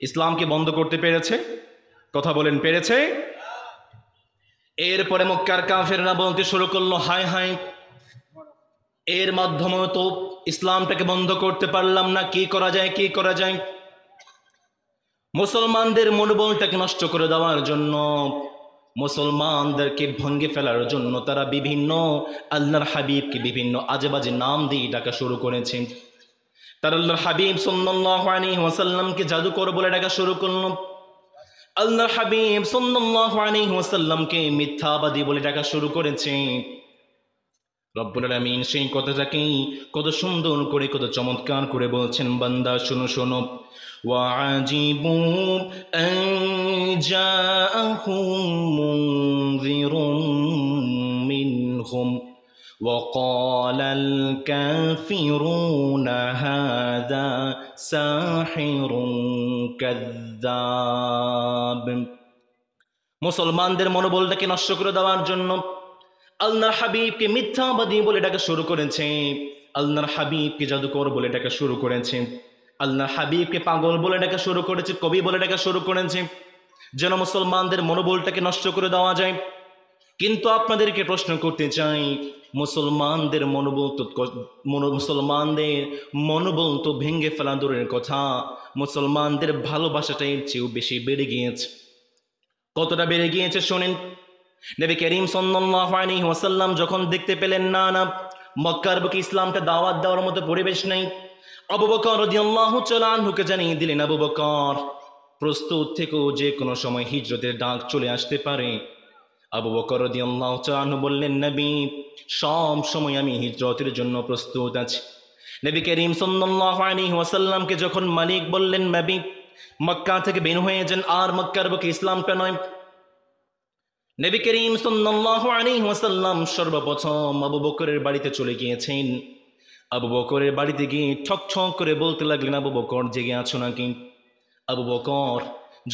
ইসলামকে বন্ধ করতে পেরেছে? কথা বলেন, পেরেছে? এরপরে মক্কার কাফেররা বলতে শুরু করলো, হায় হায়, এর মাধ্যমে তো ইসলামটাকে বন্ধ করতে পারলাম না, কি করা যায়, কি করা যায়? মুসলমানদের মনোবলটাকে নষ্ট করে দেওয়ার জন্য, মুসলমানদেরকে ভঙ্গে ফেলার জন্য তারা বিভিন্ন আল্লাহর হাবিবকে বিভিন্ন আজে বাজে নাম দিয়ে ডাকা শুরু করেছে। তারা আল্লাহর হাবিব সাল্লাল্লাহু আলাইহি ওয়াসাল্লামকে জাদুকর বলে ডাকা শুরু করলো। আল্লাহর হাবিব সাল্লাল্লাহু আলাইহি ওয়াসাল্লামকে মিথ্যাবাদী বলে ডাকা শুরু করেছে। রব্বুল আলামিন সেই কথাটাকে কত সুন্দর করে, কত চমৎকার করে বলছেন, বান্দা শোনো শোনো। ওয়াজিবু আন জাআহুম মুনযিরুম মিনহুম وقال الكافرون هذا ساحر كذاب। মুসলমানদের মনোবলটাকে নষ্ট করে দেওয়ার জন্য আল্লাহর হাবিবকে মিথ্যাবাদী বলে ডাকা শুরু করেছে। আল্লাহর হাবিবকে জাদুকর বলে ডাকা শুরু করেছে। আল্লাহর হাবিবকে পাগল বলে ডাকা শুরু করেছে, কবি বলে ডাকা শুরু করেছে, যেন মুসলমানদের মনোবলটাকে নষ্ট করে দেওয়া যায়। কিন্তু আপনাদেরকে প্রশ্ন করতে চাই, মুসলমানদের মনোবল তো ভেঙে ফেলা দূরের কথা, মুসলমানদের ভালোবাসাটা এর চেয়েও বেশি বেড়ে গিয়েছে। কতটা বেড়ে গিয়েছে শোনেন। নবী করিম সাল্লাল্লাহু আলাইহি ওয়াসাল্লাম যখন দেখতে পেলেন না মক্কার বুকে ইসলামটা দাওয়াত দেওয়ার মতো পরিবেশ নেই, আবু বকর রাদিয়াল্লাহু তাআলা আনহুকে জানিয়ে দিলেন, আবু বকর প্রস্তুত থেকো, যে কোনো সময় হিজরতের ডাক চলে আসতে পারে। আবু বকর রাদিয়াল্লাহু তাআলা আনহু বললেন, নবী সব সময় আমি হিজরতের জন্য প্রস্তুত আছি। নবী করিম সাল্লাল্লাহু আলাইহি ওয়াসাল্লামকে যখন মালিক বললেন, নবী মক্কা থেকে বের হয়ে যান, আর মক্কার বুকে ইসলামটা নয়। নবী করিম সাল্লাল্লাহু আলাইহি ওয়াসাল্লাম সর্বপ্রথম আবু বকরের বাড়িতে চলে গিয়েছেন। আবু বকরের বাড়িতে গিয়ে ঠক ঠক করে বলতে লাগলেন, আবু বকর জেগে আছো নাকি? আবু বকর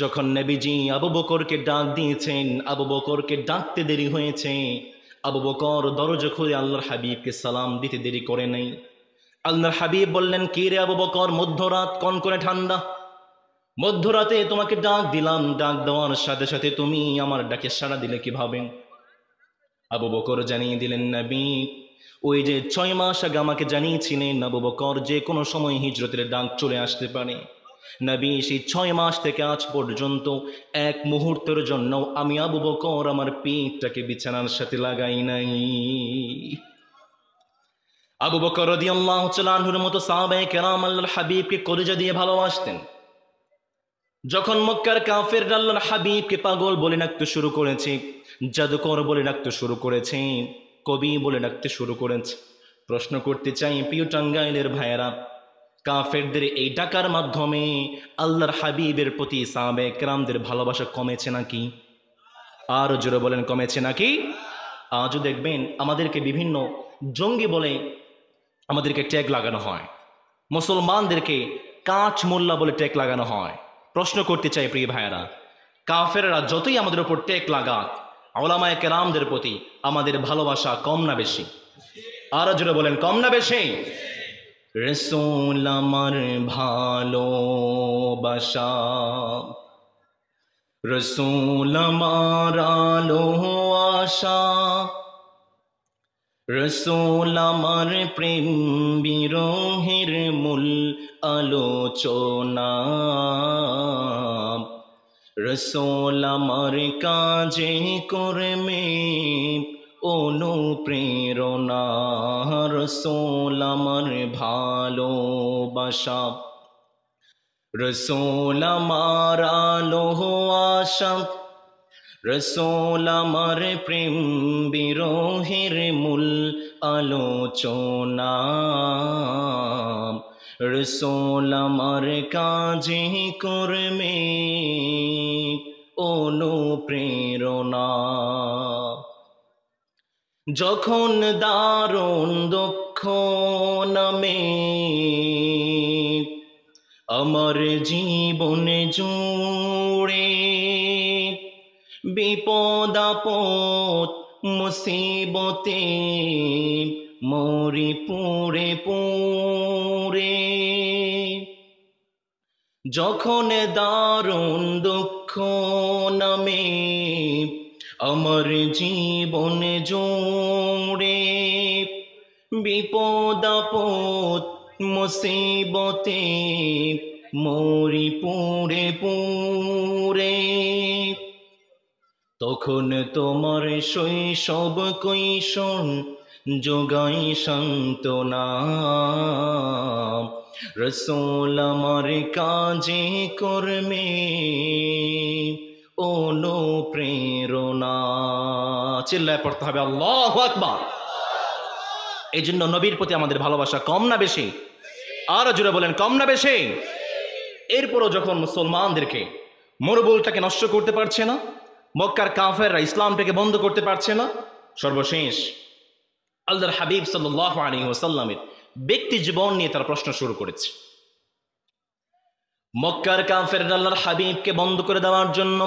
যখন নবীজি আবু বকরকে ডাক দিয়েছেন, আবু বকরকে ডাকতে দেরি হয়েছে। আবু বকর দরজা খুলে আল্লাহর হাবিবকে সালাম দিতে দেরি করে নাই। আল্লাহর হাবিব বললেন, কি রে আবু বকর, মধ্যরাত কনকনে ঠান্ডা, মধ্যরাতে তোমাকে ডাক দিলাম, ডাক দেওয়ার সাথে সাথে তুমি আমার ডাকে সাড়া দিলে কিভাবে? আবু বকর জানিয়ে দিলেন, নবী ওই যে 6 মাস আগে আমাকে জানিয়েছিলেন আবু বকর যে কোনো সময় হিজরতের ডাক চলে আসতে পারে। নবী সেই 6 মাস থেকে আজ পর্যন্ত এক মুহূর্তের জন্য আমি আবু বকর আমার পিঠটাকে বিছানার সাথে লাগাই নাই। আবু বকর রাদিয়াল্লাহু তাআলা আনহুর মতো সাহাবায়ে কেরাম আল্লাহর হাবিবকে কলিজা দিয়ে ভালোবাসতেন। যখন মক্কার কাফেররা আল্লাহর হাবিবকে পাগল বলে ডাকতে শুরু করেছে, জাদুকর বলে ডাকতে শুরু করেছে, কবি বলে ডাকতে শুরু করেছে, প্রশ্ন করতে চাই প্রিয় টাঙ্গাইলের ভাইয়েরা, কাফেরদের এই ডাকার মাধ্যমে আল্লাহর হাবিবের প্রতি সাহাবায়ে কেরামদের ভালোবাসা কমেছে নাকি? আর জোরে বলেন, কমেছে নাকি? আজও দেখবেন আমাদেরকে বিভিন্ন জঙ্গি বলে আমাদেরকে ট্যাগ লাগানো হয়, মুসলমানদেরকে কাঁচ মোল্লা বলে ট্যাগ লাগানো হয়। প্রশ্ন করতে চাই প্রিয় ভাইয়েরা, কাফেররা যতই আমাদের উপর ট্যাগ লাগাক, উলামায়ে কেরামদের প্রতি আমাদের ভালোবাসা কম না বেশি? আর জোরে বলেন, কম না বেশি? রাসূল আমার ভালোবাসা, রাসূল আমার আলো আশা, রসূল আমার প্রেম বিরহের মূল আলোচনা, রসূল আমার কাজে কর্মে অনুপ্রেরণা, রসূল আমার ভালোবাসা, রসূল আমার আলো আশা, রসূল আমার প্রেম বিরহের মূল আলোচনা, রসূল আমার কাজে কর্মে অনুপ্রেরণা। যখন দারুণ দুঃখ নামে আমার জীবনে জুড়ে, বিপদ আপদ মুসিবতে মরি পুরে পুরে, যখন দারুণ দুঃখ নামে আমার জীবনে জুড়ে, বিপদ আপদ মুসিবতে মরি পুরে পুরে, তখন তোমার শৈশব কৈশোর যোগাই সান্ত্বনা, রসূল আমার কাজে কর্মে অনুপ্রেরণা। চিল্লায় পড়তে হবে আল্লাহু আকবার। এই জন্য নবীর প্রতি আমাদের ভালোবাসা কম না বেশি? আরো জোরে বলেন, কম না বেশি? এরপরও যখন মুসলমানদেরকে মরুভূমিটাকে নষ্ট করতে পারছে না, মক্কার কাফেররা ইসলামটাকে বন্ধ করতে পারছে না, সর্বশেষ আল্লাহর হাবিব সাল্লাল্লাহু আলাইহি ওয়াসাল্লামের ব্যক্তি জীবন নিয়ে তারা প্রশ্ন শুরু করেছে। মক্কার কাফেররা আল্লাহর হাবিবকে বন্ধ করে দেওয়ার জন্য,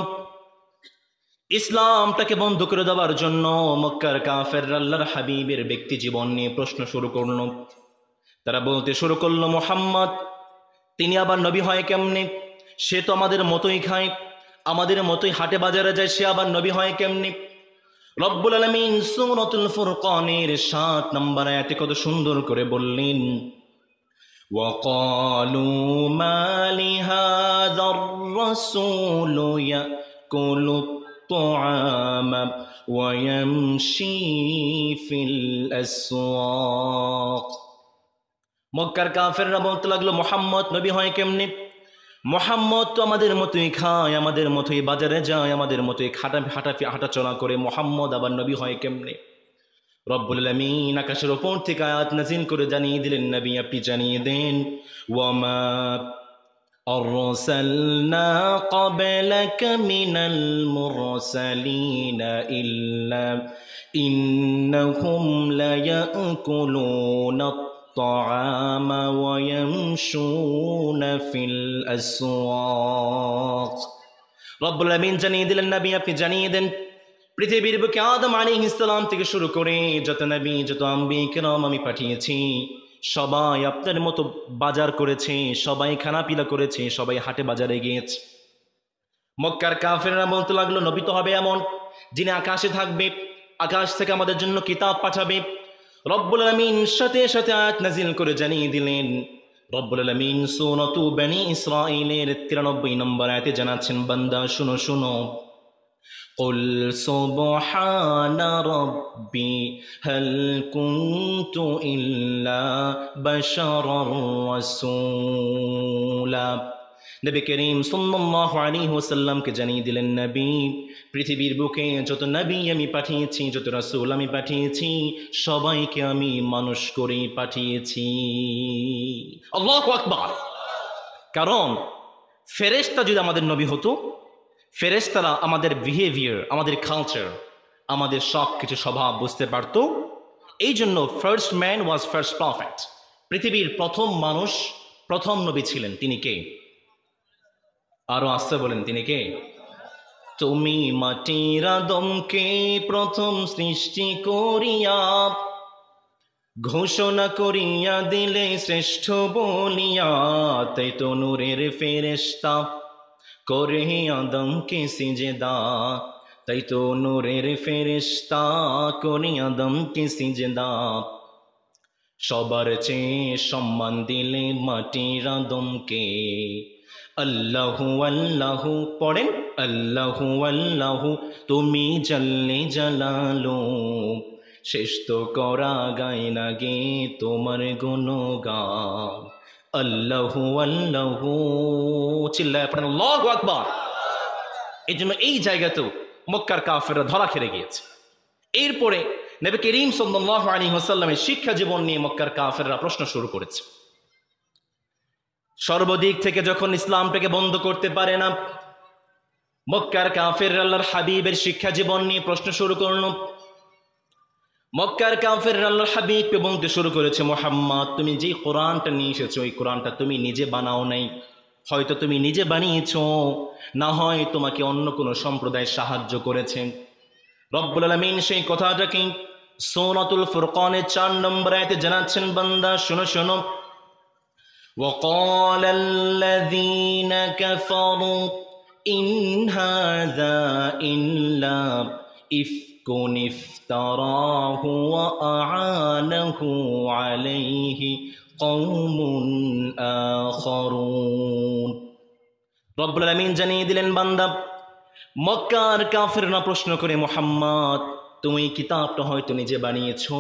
ইসলামটাকে বন্ধ করে দেওয়ার জন্য মক্কার কাফেররা আল্লাহর হাবিবের ব্যক্তি জীবন নিয়ে প্রশ্ন শুরু করলো। তারা বলতে শুরু করলো, মুহাম্মদ তিনি আবার নবী হয় কেমনে? সে তো আমাদের মতোই খায়, আমাদের মতোই হাটে বাজারে যায়, সে আবার নবী হয় কেমনে? রব্বুল আলামিন সূরাতুল ফুরকানের ৭ নম্বর আয়াতে কত সুন্দর করে বললেন, ওয়াকালু মা লিহাযার রাসূলু ইয়াকুলু আত-তাআমা ওয়া ইয়ামশি ফিল আসওয়াক। মক্কার কাফেররা বলতে লাগলো, মুহাম্মদ নবী হয় কেমনে? মুহাম্মদ তো আমাদের মতোই খায়, আমাদের মতোই বাজারে যায়, আমাদের মতোই হাঁটাচলা করে, মুহাম্মদ আবার নবী হয় কেমনে? রব্বুল আলামিন আকাশের ওপর থেকে আয়াত নাযিল করে জানিয়ে দিলেন, নবী আপনি জানিয়ে দেন, ওয়ামা আরসালনা ক্বাবলাকা মিনাল মুরসালিনা ইল্লা ইন্নাহুম লায়াকুলুনা الطعام ويمشون في الأسواق। রব্বুল আলামিন জানিয়ে দিলেন, নবী আপনি জানিয়ে দেন, পৃথিবীর বুকে আদম আলাইহিস সালাম থেকে শুরু করে যত নবী যত আম্বিয়া কিরাম আমি পাঠিয়েছি, সবাই আপনার মতো বাজার করেছে, সবাই খানাপিলা করেছে, সবাই হাটে বাজারে গিয়েছে। মক্কার কাফেররা বলতে লাগলো, নবী তো হবে এমন যিনি আকাশে থাকবে, আকাশ থেকে আমাদের জন্য কিতাব পাঠাবে। রব্বুল আলামিন সাথে সাথে আয়াত নাযিল করে জানিয়ে দিলেন। রব্বুল আলামিন সূরাতু বনী ইসরাঈলের 93 নম্বর আয়াতে জানাচ্ছেন, বান্দা শুনো শুনো, কুল সুবহানা রাব্বি হাল কুনতু ইল্লা বাশারার রাসূলা। নবী করিম সাল্লাল্লাহু আলাইহি ওয়াসাল্লামকে জানিয়ে দিলেন, নবী পৃথিবীর বুকে যত নবী আমি পাঠিয়েছি, যত রাসূল আমি পাঠিয়েছি, সবাইকে আমি মানুষ করে পাঠিয়েছি। আল্লাহু আকবার। কারণ ফেরেশতা যদি আমাদের নবী হতো, ফেরেশতারা আমাদের বিহেভিয়ার, আমাদের কালচার, আমাদের সব কিছু স্বভাব বুঝতে পারত। এই জন্য first man was first prophet. পৃথিবীর প্রথম মানুষ, প্রথম নবী ছিলেন, তিনি কে? আরো আসতে বলেন, তিনি কে? তুমি মাটির আদমকে প্রথম সৃষ্টি করিয়া ঘোষণা করিয়া দিলে শ্রেষ্ঠ বলিয়া, তাই তো নূরের ফেরেশতা করে আদমকে সিজদা, তাই তো নূরের ফেরেশতা করে আদমকে সিজদা, সবার চেয়ে সম্মান দিলে মাটির আদমকে। আল্লাহু আল্লাহু পড়েন, আল্লাহু আল্লাহু তুমি জাল্লে জালালো, শেষ তো করা গায় না গে তোমার গুণগান। আল্লাহু আল্লাহু চিল্লায় পড়েন আল্লাহু আকবার। এই জন্য এই জায়গাতেও মক্কার কাফেররা ধরা খেলে গিয়েছে। এরপরে নবী করিম সাল্লাল্লাহু আলাইহি ওয়াসাল্লামের শিক্ষা জীবন নিয়ে মক্কার কাফেররা প্রশ্ন শুরু করেছে। সর্বদিক থেকে যখন ইসলামটাকে বন্ধ করতে পারে না, মক্কার কাফেররা আল্লাহর হাবিবের শিক্ষা জীবন নিয়ে প্রশ্ন শুরু করল। মক্কার কাফেররা আল্লাহর হাবিবকে বলতে শুরু করেছে, মুহাম্মদ তুমি যে কোরআনটা নিয়ে এসেছো ওই কোরআনটা তুমি নিজে বানাও নাই, হয়তো তুমি নিজে বানিয়েছো, না হয় তোমাকে অন্য কোনো সম্প্রদায় সাহায্য করেছে। রব্বুল আলামিন সেই কথাটাকে সূরাতুল ফুরকানের 4 নম্বর আয়াতে জানাচ্ছেন, বান্দা শোনো শোনো। وقال الذين كفروا إن هذا إلا إفك افتراه وأعانه عليه قوم آخرون। রব্বুল আলামিন জানিয়ে দিলেন, বান্দা মক্কার কাফেররা প্রশ্ন করে, মুহাম্মদ তুমি কিতাবটা হয়তো নিজে বানিয়েছো,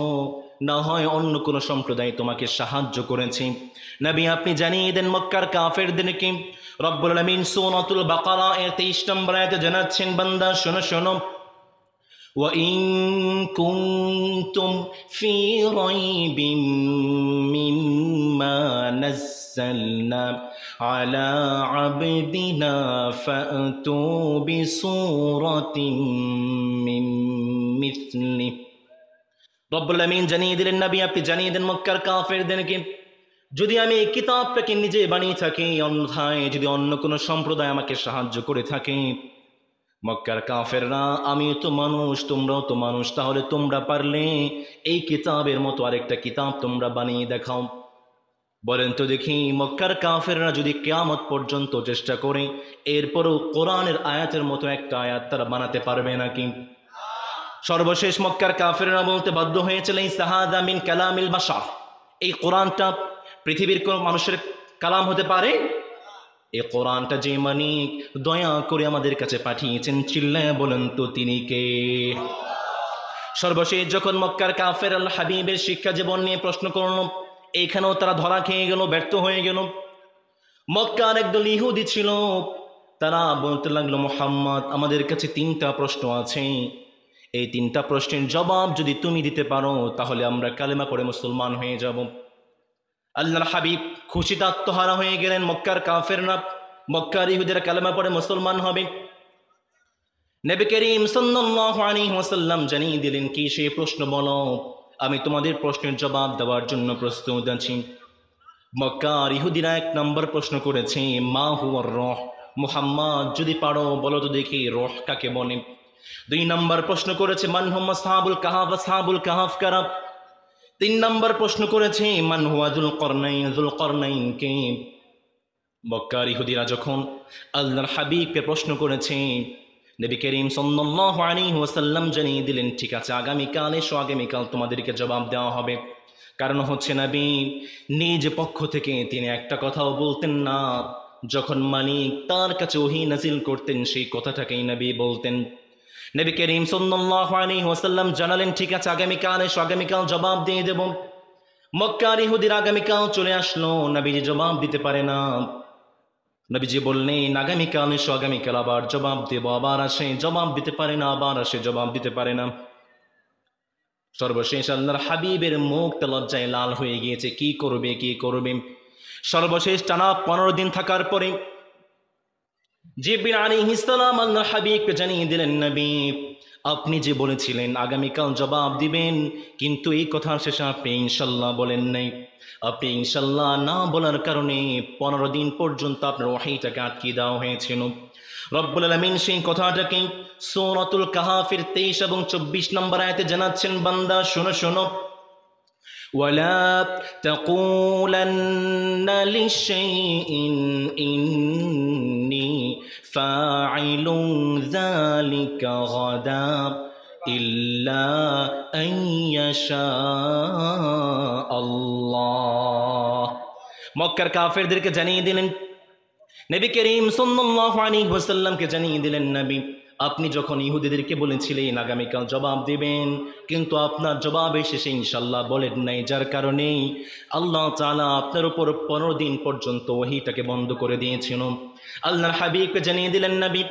না হয় অন্য কোনো সম্প্রদায় তোমাকে সাহায্য করেছে। নবী আপনি জানিয়ে দেন মক্কার কাফেরদেরকে। রব্বুল আলামিন সূরাতুল বাকারা এর 23 নম্বর আয়াতে জানাচ্ছেন, বান্দা শোনো শোনো। وَإِن كُنتُمْ فِي رَيْبٍ مِّمَّا نَزَّلْنَا عَلَى عَبْدِنَا فَأْتُوا بِسُورَةٍ مِّن مِّثْلِهِ। রব্বুল আমিন জানিয়ে দিলেন, নবী আপনি জানিয়ে দেন মক্কার কাফেরদেরকে, যদি আমি এই কিতাবটাকে নিজে বানিয়ে থাকি, অন্যথায় যদি অন্য কোনো সম্প্রদায় আমাকে সাহায্য করে থাকে, মক্কার কাফেররা আমিও তো মানুষ তোমরাও তো মানুষ, তাহলে তোমরা পারলে এই কিতাবের মতো আরেকটা কিতাব তোমরা বানিয়ে দেখাও। বলেন তো দেখি, মক্কার কাফেররা যদি কিয়ামত পর্যন্ত চেষ্টা করে এরপরও কোরআনের আয়াতের মতো একটা আয়াত তারা বানাতে পারবে নাকি? সর্বশেষ মক্কার কাফেররা বলতে বাধ্য হয়েছিল, সাহাদা মিন কালামিল বাশার, এই কোরআনটা পৃথিবীর কোন মানুষের কালাম হতে পারে? এই কোরআনটা যে মানিক দয়া করে আমাদের কাছে পাঠিয়েছেন, চিল্লায় বলেন তো তিনি কে? সর্বশেষ যখন মক্কার কাফের আল্লাহ হাবিবের শিক্ষা জীবন নিয়ে প্রশ্ন করল, এইখানেও তারা ধরা খেয়ে গেল, ব্যর্থ হয়ে গেল। মক্কার একদল ইহুদি ছিল, তারা বলতে লাগলো, মুহাম্মদ আমাদের কাছে 3টা প্রশ্ন আছে, এই 3টা প্রশ্নের জবাব যদি তুমি দিতে পারো তাহলে আমরা কালেমা পড়ে মুসলমান হয়ে যাব। আল্লাহর হাবিব খুশিতে আত্মহারা হয়ে গেলেন। মক্কার কাফেররা, মক্কার ইহুদিরা কালেমা পড়ে মুসলমান হবে। নবী করিম সাল্লাল্লাহু আলাইহি ওয়াসাল্লাম জানিয়ে দিলেন, কি সেই প্রশ্ন বলো, আমি তোমাদের প্রশ্নের জবাব দেওয়ার জন্য প্রস্তুত আছি। মক্কার ইহুদিরা 1 নম্বর প্রশ্ন করেছে, মা হুয়ার রূহ, মুহাম্মদ যদি পারো বলো তো দেখি রূহ কাকে বলে। 2 নম্বর প্রশ্ন করেছে, মান হুম আসহাবুল কাহাফ, আসহাবুল কাহাফ কারা। 3 নম্বর প্রশ্ন করেছে, মান হুয়া যুলকরনাইন, যুলকরনাইন কে। মক্কার ইহুদিরা যখন আল্লাহর হাবিবকে প্রশ্ন করেছে, নবী করিম সাল্লাল্লাহু আলাইহি ওয়াসাল্লাম জানিয়ে দিলেন, ঠিক আছে আগামীকাল এসো, আগামীকাল তোমাদেরকে জবাব দেওয়া হবে। কারণ হচ্ছে নবী নিজ পক্ষ থেকে তিনি একটা কথাও বলতেন না, যখন মালিক তার কাছে ওহী নাজিল করতেন সেই কথাটাকেই নবী বলতেন। নবী করিম সাল্লাল্লাহু আলাইহি ওয়াসাল্লাম জানালেন, ঠিক আছে আগামীকাল এসো, আগামীকাল জবাব দিয়ে দেব। মক্কার ইহুদিরা আগামীকাল চলে আসলো, নবীজি জবাব দিতে পারে না। নবীজি বললেন, আগামীকাল এসো, আগামীকাল আবার জবাব দেব। আবার আসে, জবাব দিতে পারে না, আবার আসে, জবাব দিতে পারে না। সর্বশেষ আল্লাহর হাবিবের মুখটা লজ্জায় লাল হয়ে গিয়েছে, কি করবে কি করবে। সর্বশেষ টানা 15 দিন থাকার পরে জিবরিল আলাইহিস সালাম আল্লাহর হাবিবকে জানিয়ে দিলেন, নবী আপনি যে বলেছিলেন আগামীকাল জবাব দিবেন, কিন্তু এই কথার শেষে আপনি ইনশাল্লাহ বলেন নাই। আপনি ইনশাল্লাহ না বলার কারণে 15 দিন পর্যন্ত আপনার ওহীটাকে আটকে দেওয়া হয়েছিল। রব্বুল আলামিন সেই কথাটাকে সূরাতুল কাহাফের 23 এবং 24 নম্বর আয়াতে জানাচ্ছেন, বান্দা শোনো শোনো। ولا تقولن لشيء إني فاعل ذلك غدا إلا أن يشاء الله মক্কার কাফেরদেরকে জানিয়ে দিলেন, নবী করিম সাল্লাল্লাহু আলাইহি ওয়াসাল্লামকে জানিয়ে দিলেন, নবী আপনি যখন ইহুদিদেরকে বলেছিলেন আগামীকাল জবাব দেবেন, কিন্তু আপনার জবাবের শেষে ইনশাআল্লাহ বলেন নাই, যার কারণে আল্লাহ তাআলা আপনার উপর 15 দিন পর্যন্ত ওহীটাকে বন্ধ করে দিয়েছিল। আল্লাহর হাবিবকে জানিয়ে দিলেন, নবী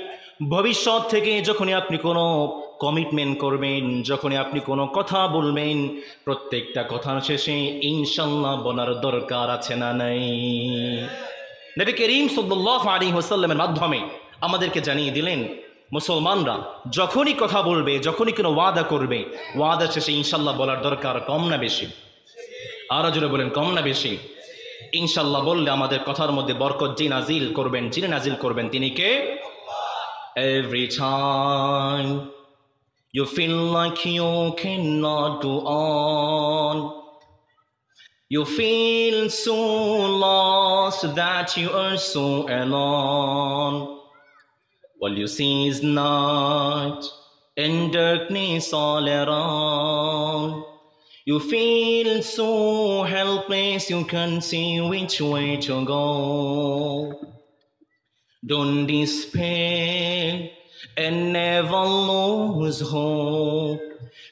ভবিষ্যৎ থেকে যখনই আপনি কোনো কমিটমেন্ট করবেন, যখনই আপনি কোনো কথা বলবেন, প্রত্যেকটা কথার শেষে ইনশাআল্লাহ বলার দরকার আছে না নাই? নবী করিম সাল্লাল্লাহু আলাইহি ওয়াসাল্লামের মাধ্যমে আমাদেরকে জানিয়ে দিলেন, মুসলমানরা যখনই কথা বলবে, যখনই কোনো ওয়াদা করবে, ওয়াদা শেষে ইনশাআল্লাহ বলার দরকার কম না বেশি? আরো জোরে বলেন, কম না বেশি? ইনশাআল্লাহ বললে আমাদের কথার মধ্যে বরকত যিনি নাজিল করবেন তিনি কে? Every time you feel like you cannot go on, you feel so lost that you are so alone, all you see is night and darkness all around, you feel so helpless you can't see which way to go. Don't despair and never lose hope,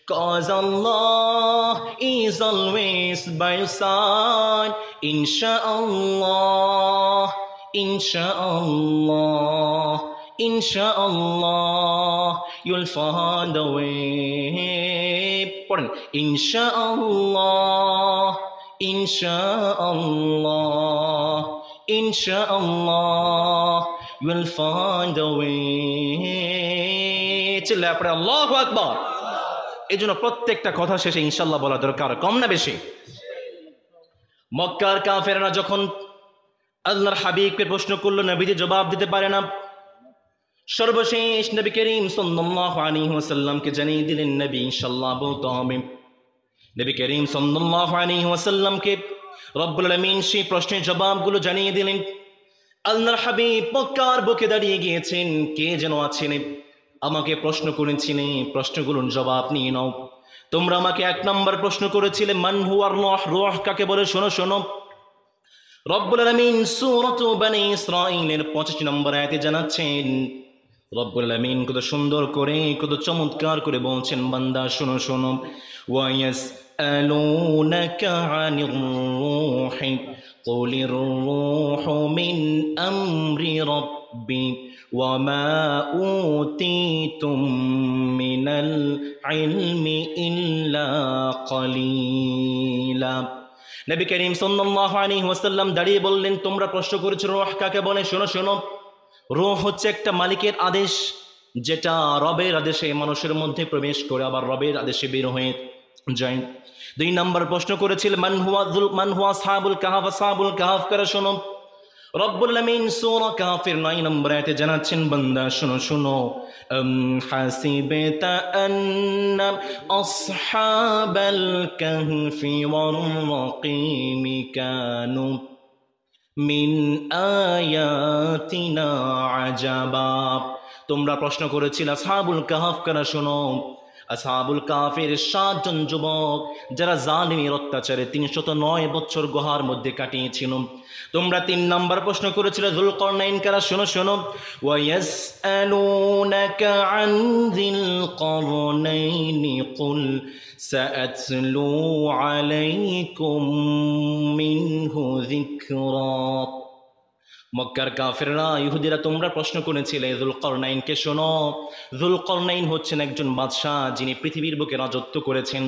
'cause Allah is always by your side. Insha'Allah, Insha'Allah, Insha'Allah, you'll find a way. Insha'Allah, Insha'Allah, Insha'Allah, you'll find a way. চিল্লায় পড়ে আল্লাহু আকবার। এই জন্য প্রত্যেকটা কথা শেষে ইনশাআল্লাহ বলা দরকার, কম না বেশি? মক্কার কাফেররা যখন আল্লাহর হাবিবকে প্রশ্ন করলো, নবীজি জবাব দিতে পারে না, সর্বশেষ নবী করিম সাল্লাল্লাহু আলাইহি ওয়াসাল্লামকে জানিয়ে দিলেন, নবী ইনশাআল্লাহ বলতে হবে। নবী করিম সাল্লাল্লাহু আলাইহি ওয়াসাল্লামকে রব্বুল আলামিন সেই প্রশ্নের জবাবগুলো জানিয়ে দিলেন। আল্লাহর হাবিব মক্কার বুকে দাঁড়িয়ে গিয়েছেন, কে যেন আছেন আমাকে প্রশ্ন করেছিলেন, প্রশ্নগুলোর জবাব নিয়ে নাও। তোমরা আমাকে 1 নম্বর প্রশ্ন করেছিলে, মান হুয়ার রূহ, রূহ কাকে বলে? শোনো শোনো, রব্বুল আলামিন সূরাত বনী ইসরাঈলের 25 নম্বর আয়াতে জানাচ্ছেন, রব্বুল আলামিন কত সুন্দর করে, কত চমৎকার করে বলছেন, বান্দা শোনো শোনো, ওয়ায়াসআলুনাকা আনির রূহি কুলির রূহু মিন আমরি রাব্বি ওয়া মা উতীতুম মিনাল ইলমি ইল্লা কালীলা। নবী করিম সাল্লাল্লাহু আলাইহি ওয়াসাল্লাম দাঁড়িয়ে বললেন, তোমরা প্রশ্ন করেছো রূহ কাকে বলে? শোনো শোনো, রূহ হচ্ছে একটা মালিকের আদেশ, যেটা রবের আদেশে মানুষের মধ্যে প্রবেশ করে আবার রবের আদেশে বের হয়ে যায়। 2 নম্বর প্রশ্ন করেছিল, মান হুয়া আসহাবুল কাহফ, আসহাবুল কাহফ কারা? শোনো, রব্বুল আলামিন সূরা কাহফের 9 নম্বর আয়াতে জানাচ্ছেন, বান্দা শোনো শোনো, হাসিবতা আন্না আসহাবাল কাহফি ওয়ার রাকিম কানু মিন আয়াতিনা আজাবা। তোমরা প্রশ্ন করেছিলে আসহাবুল কাহফ কারা? শোনো, আসহাবুল কাহফের 7 জন যুবক যারা জালিমের অত্যাচারে 309 বছর গুহার মধ্যে কাটিয়েছিল। তোমরা 3 নম্বর প্রশ্ন করেছিলে যুলকরনাইন কারা? শোনো শোনো, ওয়ায়াসআলুনাকা আন যিল করনাইনি কুল সাআতলু আলাইকুম মিনহু যিকরা। মক্কার কাফেররা, ইহুদিরা তোমরা প্রশ্ন করেছিলে যুলকরনাইনকে। শোনো, যুলকরনাইন হচ্ছেন একজন বাদশাহ যিনি পৃথিবীর বুকে রাজত্ব করেছেন।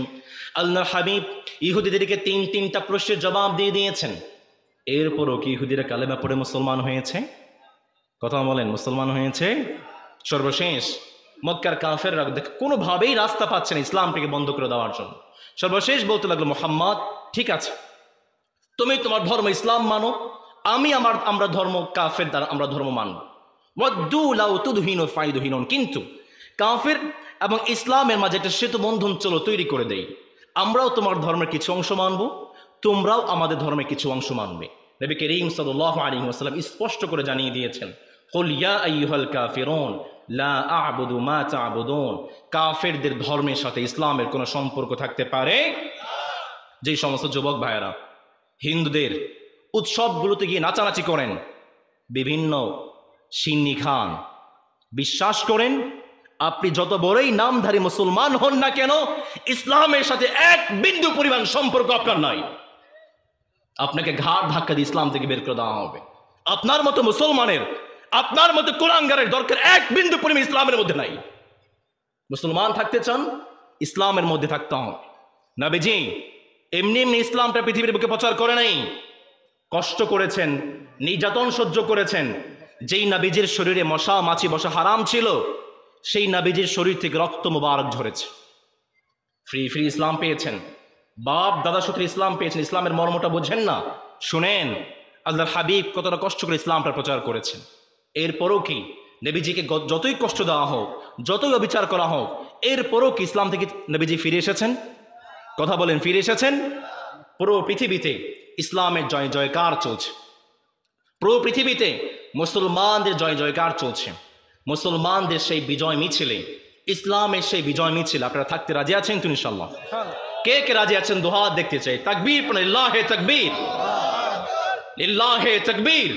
আল্লাহর হাবিব ইহুদিদেরকে 3টা প্রশ্নের জবাব দিয়ে দিয়েছেন। এরপরও কি ইহুদিরা কালেমা পড়ে মুসলমান হয়েছে? কথা বলেন, মুসলমান হয়েছে? সর্বশেষ মক্কার কাফেররা কোনোভাবেই রাস্তা পাচ্ছে না ইসলামটাকে বন্ধ করে দেওয়ার জন্য। সর্বশেষ বলতে লাগলো, মুহাম্মদ ঠিক আছে, তুমি তোমার ধর্ম ইসলাম মানো, আমরা ধর্ম কাফের দ্বারা আমরা ধর্ম মানব। ওয়াদ্দু লাউ তুদহিনু ফায়দুহিনুন, কিন্তু কাফের এবং ইসলামের মাঝে একটা সেতু বন্ধন চলো তৈরি করে দেই। আমরাও তোমার ধর্মের কিছু অংশ মানব, তোমরাও আমাদের ধর্মের কিছু অংশ মানবে। নবী করিম সাল্লাল্লাহু আলাইহি ওয়াসাল্লাম স্পষ্ট করে জানিয়ে দিয়েছেন, কুল ইয়া আইয়ুহাল কাফিরুন লা আ'বুদু মা তা'বুদুন। কাফেরদের ধর্মের সাথে ইসলামের কোনো সম্পর্ক থাকতে পারে? যেই সমস্ত যুবক ভাইয়েরা হিন্দুদের উৎসবগুলোতে গিয়ে নাচানাচি করেন, বিভিন্ন সিন্নি খান, বিশ্বাস করেন আপনি যত বড়ই নামধারী মুসলমান হন না কেন, ইসলামের সাথে এক বিন্দু পরিমাণ সম্পর্ক আপনার নাই। আপনাকে ঘাড় ধাক্কা দিয়ে ইসলাম থেকে বের করে দেওয়া হবে। আপনার মতো মুসলমানের, আপনার মতো কুলাঙ্গারের দরকার এক বিন্দু পরিমাণ ইসলামের মধ্যে নাই। মুসলমান থাকতে চান, ইসলামের মধ্যে থাকতে হবে। নবীজি এমনি এমনি ইসলামটা পৃথিবীর বুকে প্রচার করে নাই, কষ্ট করেছেন, নির্যাতন সহ্য করেছেন। যেই নবীজির শরীরে মশা মাছি বসা হারাম ছিল, সেই নবীজির শরীর থেকে রক্ত মুবারক ঝরেছে। ফ্রি ফ্রি ইসলাম পেয়েছেন, বাপ দাদা সূত্রে ইসলাম পেয়েছেন। ইসলামের মর্মটা বোঝেন না? শুনেন আল্লাহর হাবিব কতটা কষ্ট করে ইসলামটা প্রচার করেছেন। এরপরও কি নবীজিকে যতই কষ্ট দেওয়া হোক, যতই অবিচার করা হোক, এরপরও কি ইসলাম থেকে নবীজি ফিরে এসেছেন? কথা বলেন, ফিরে এসেছেন? পুরো পৃথিবীতে ইসলামের জয় জয়কার চলছে। পুরো পৃথিবীতে মুসলমানদের জয় জয়কার চলছে। মুসলমানদের সেই বিজয় মিছিলে, ইসলামের সেই বিজয় মিছিলে আপনারা থাকতে রাজি আছেন তো ইনশাআল্লাহ? কে কে রাজি আছেন? দুহাত দেখতে চাই। তাকবীর পড়েন, লিল্লাহে তাকবীর, লিল্লাহে তাকবীর,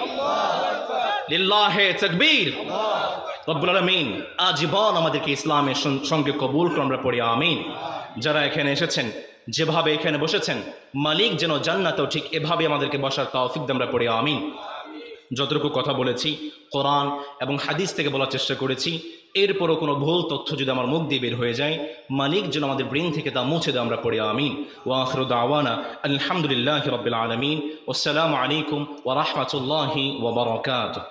লিল্লাহে তাকবীর। রব্বুল আলামিন আজীবন আমাদেরকে ইসলামের সঙ্গে কবুল করে আমরা পড়ি আমিন। যারা এখানে এসেছেন, যেভাবে এখানে বসেছেন, মালিক যেন জান্নাতেও ঠিক এভাবে আমাদেরকে বসার তৌফিক দেন আমরা পড়ি আমিন। যতটুকু কথা বলেছি কোরআন এবং হাদিস থেকে বলার চেষ্টা করেছি, এরপরও কোনো ভুল তথ্য যদি আমার মুখ দিয়ে বের হয়ে যায়, মালিক যেন আমাদের ব্রেন থেকে তা মুছে দেয় আমরা পড়ি আমিন। ওয়া আখিরু দাওয়ানা আলহামদুলিল্লাহি রাব্বিল আলামিন। আসসালামু আলাইকুম ওয়া রাহমাতুল্লাহি ওয়া বারাকাতুহু।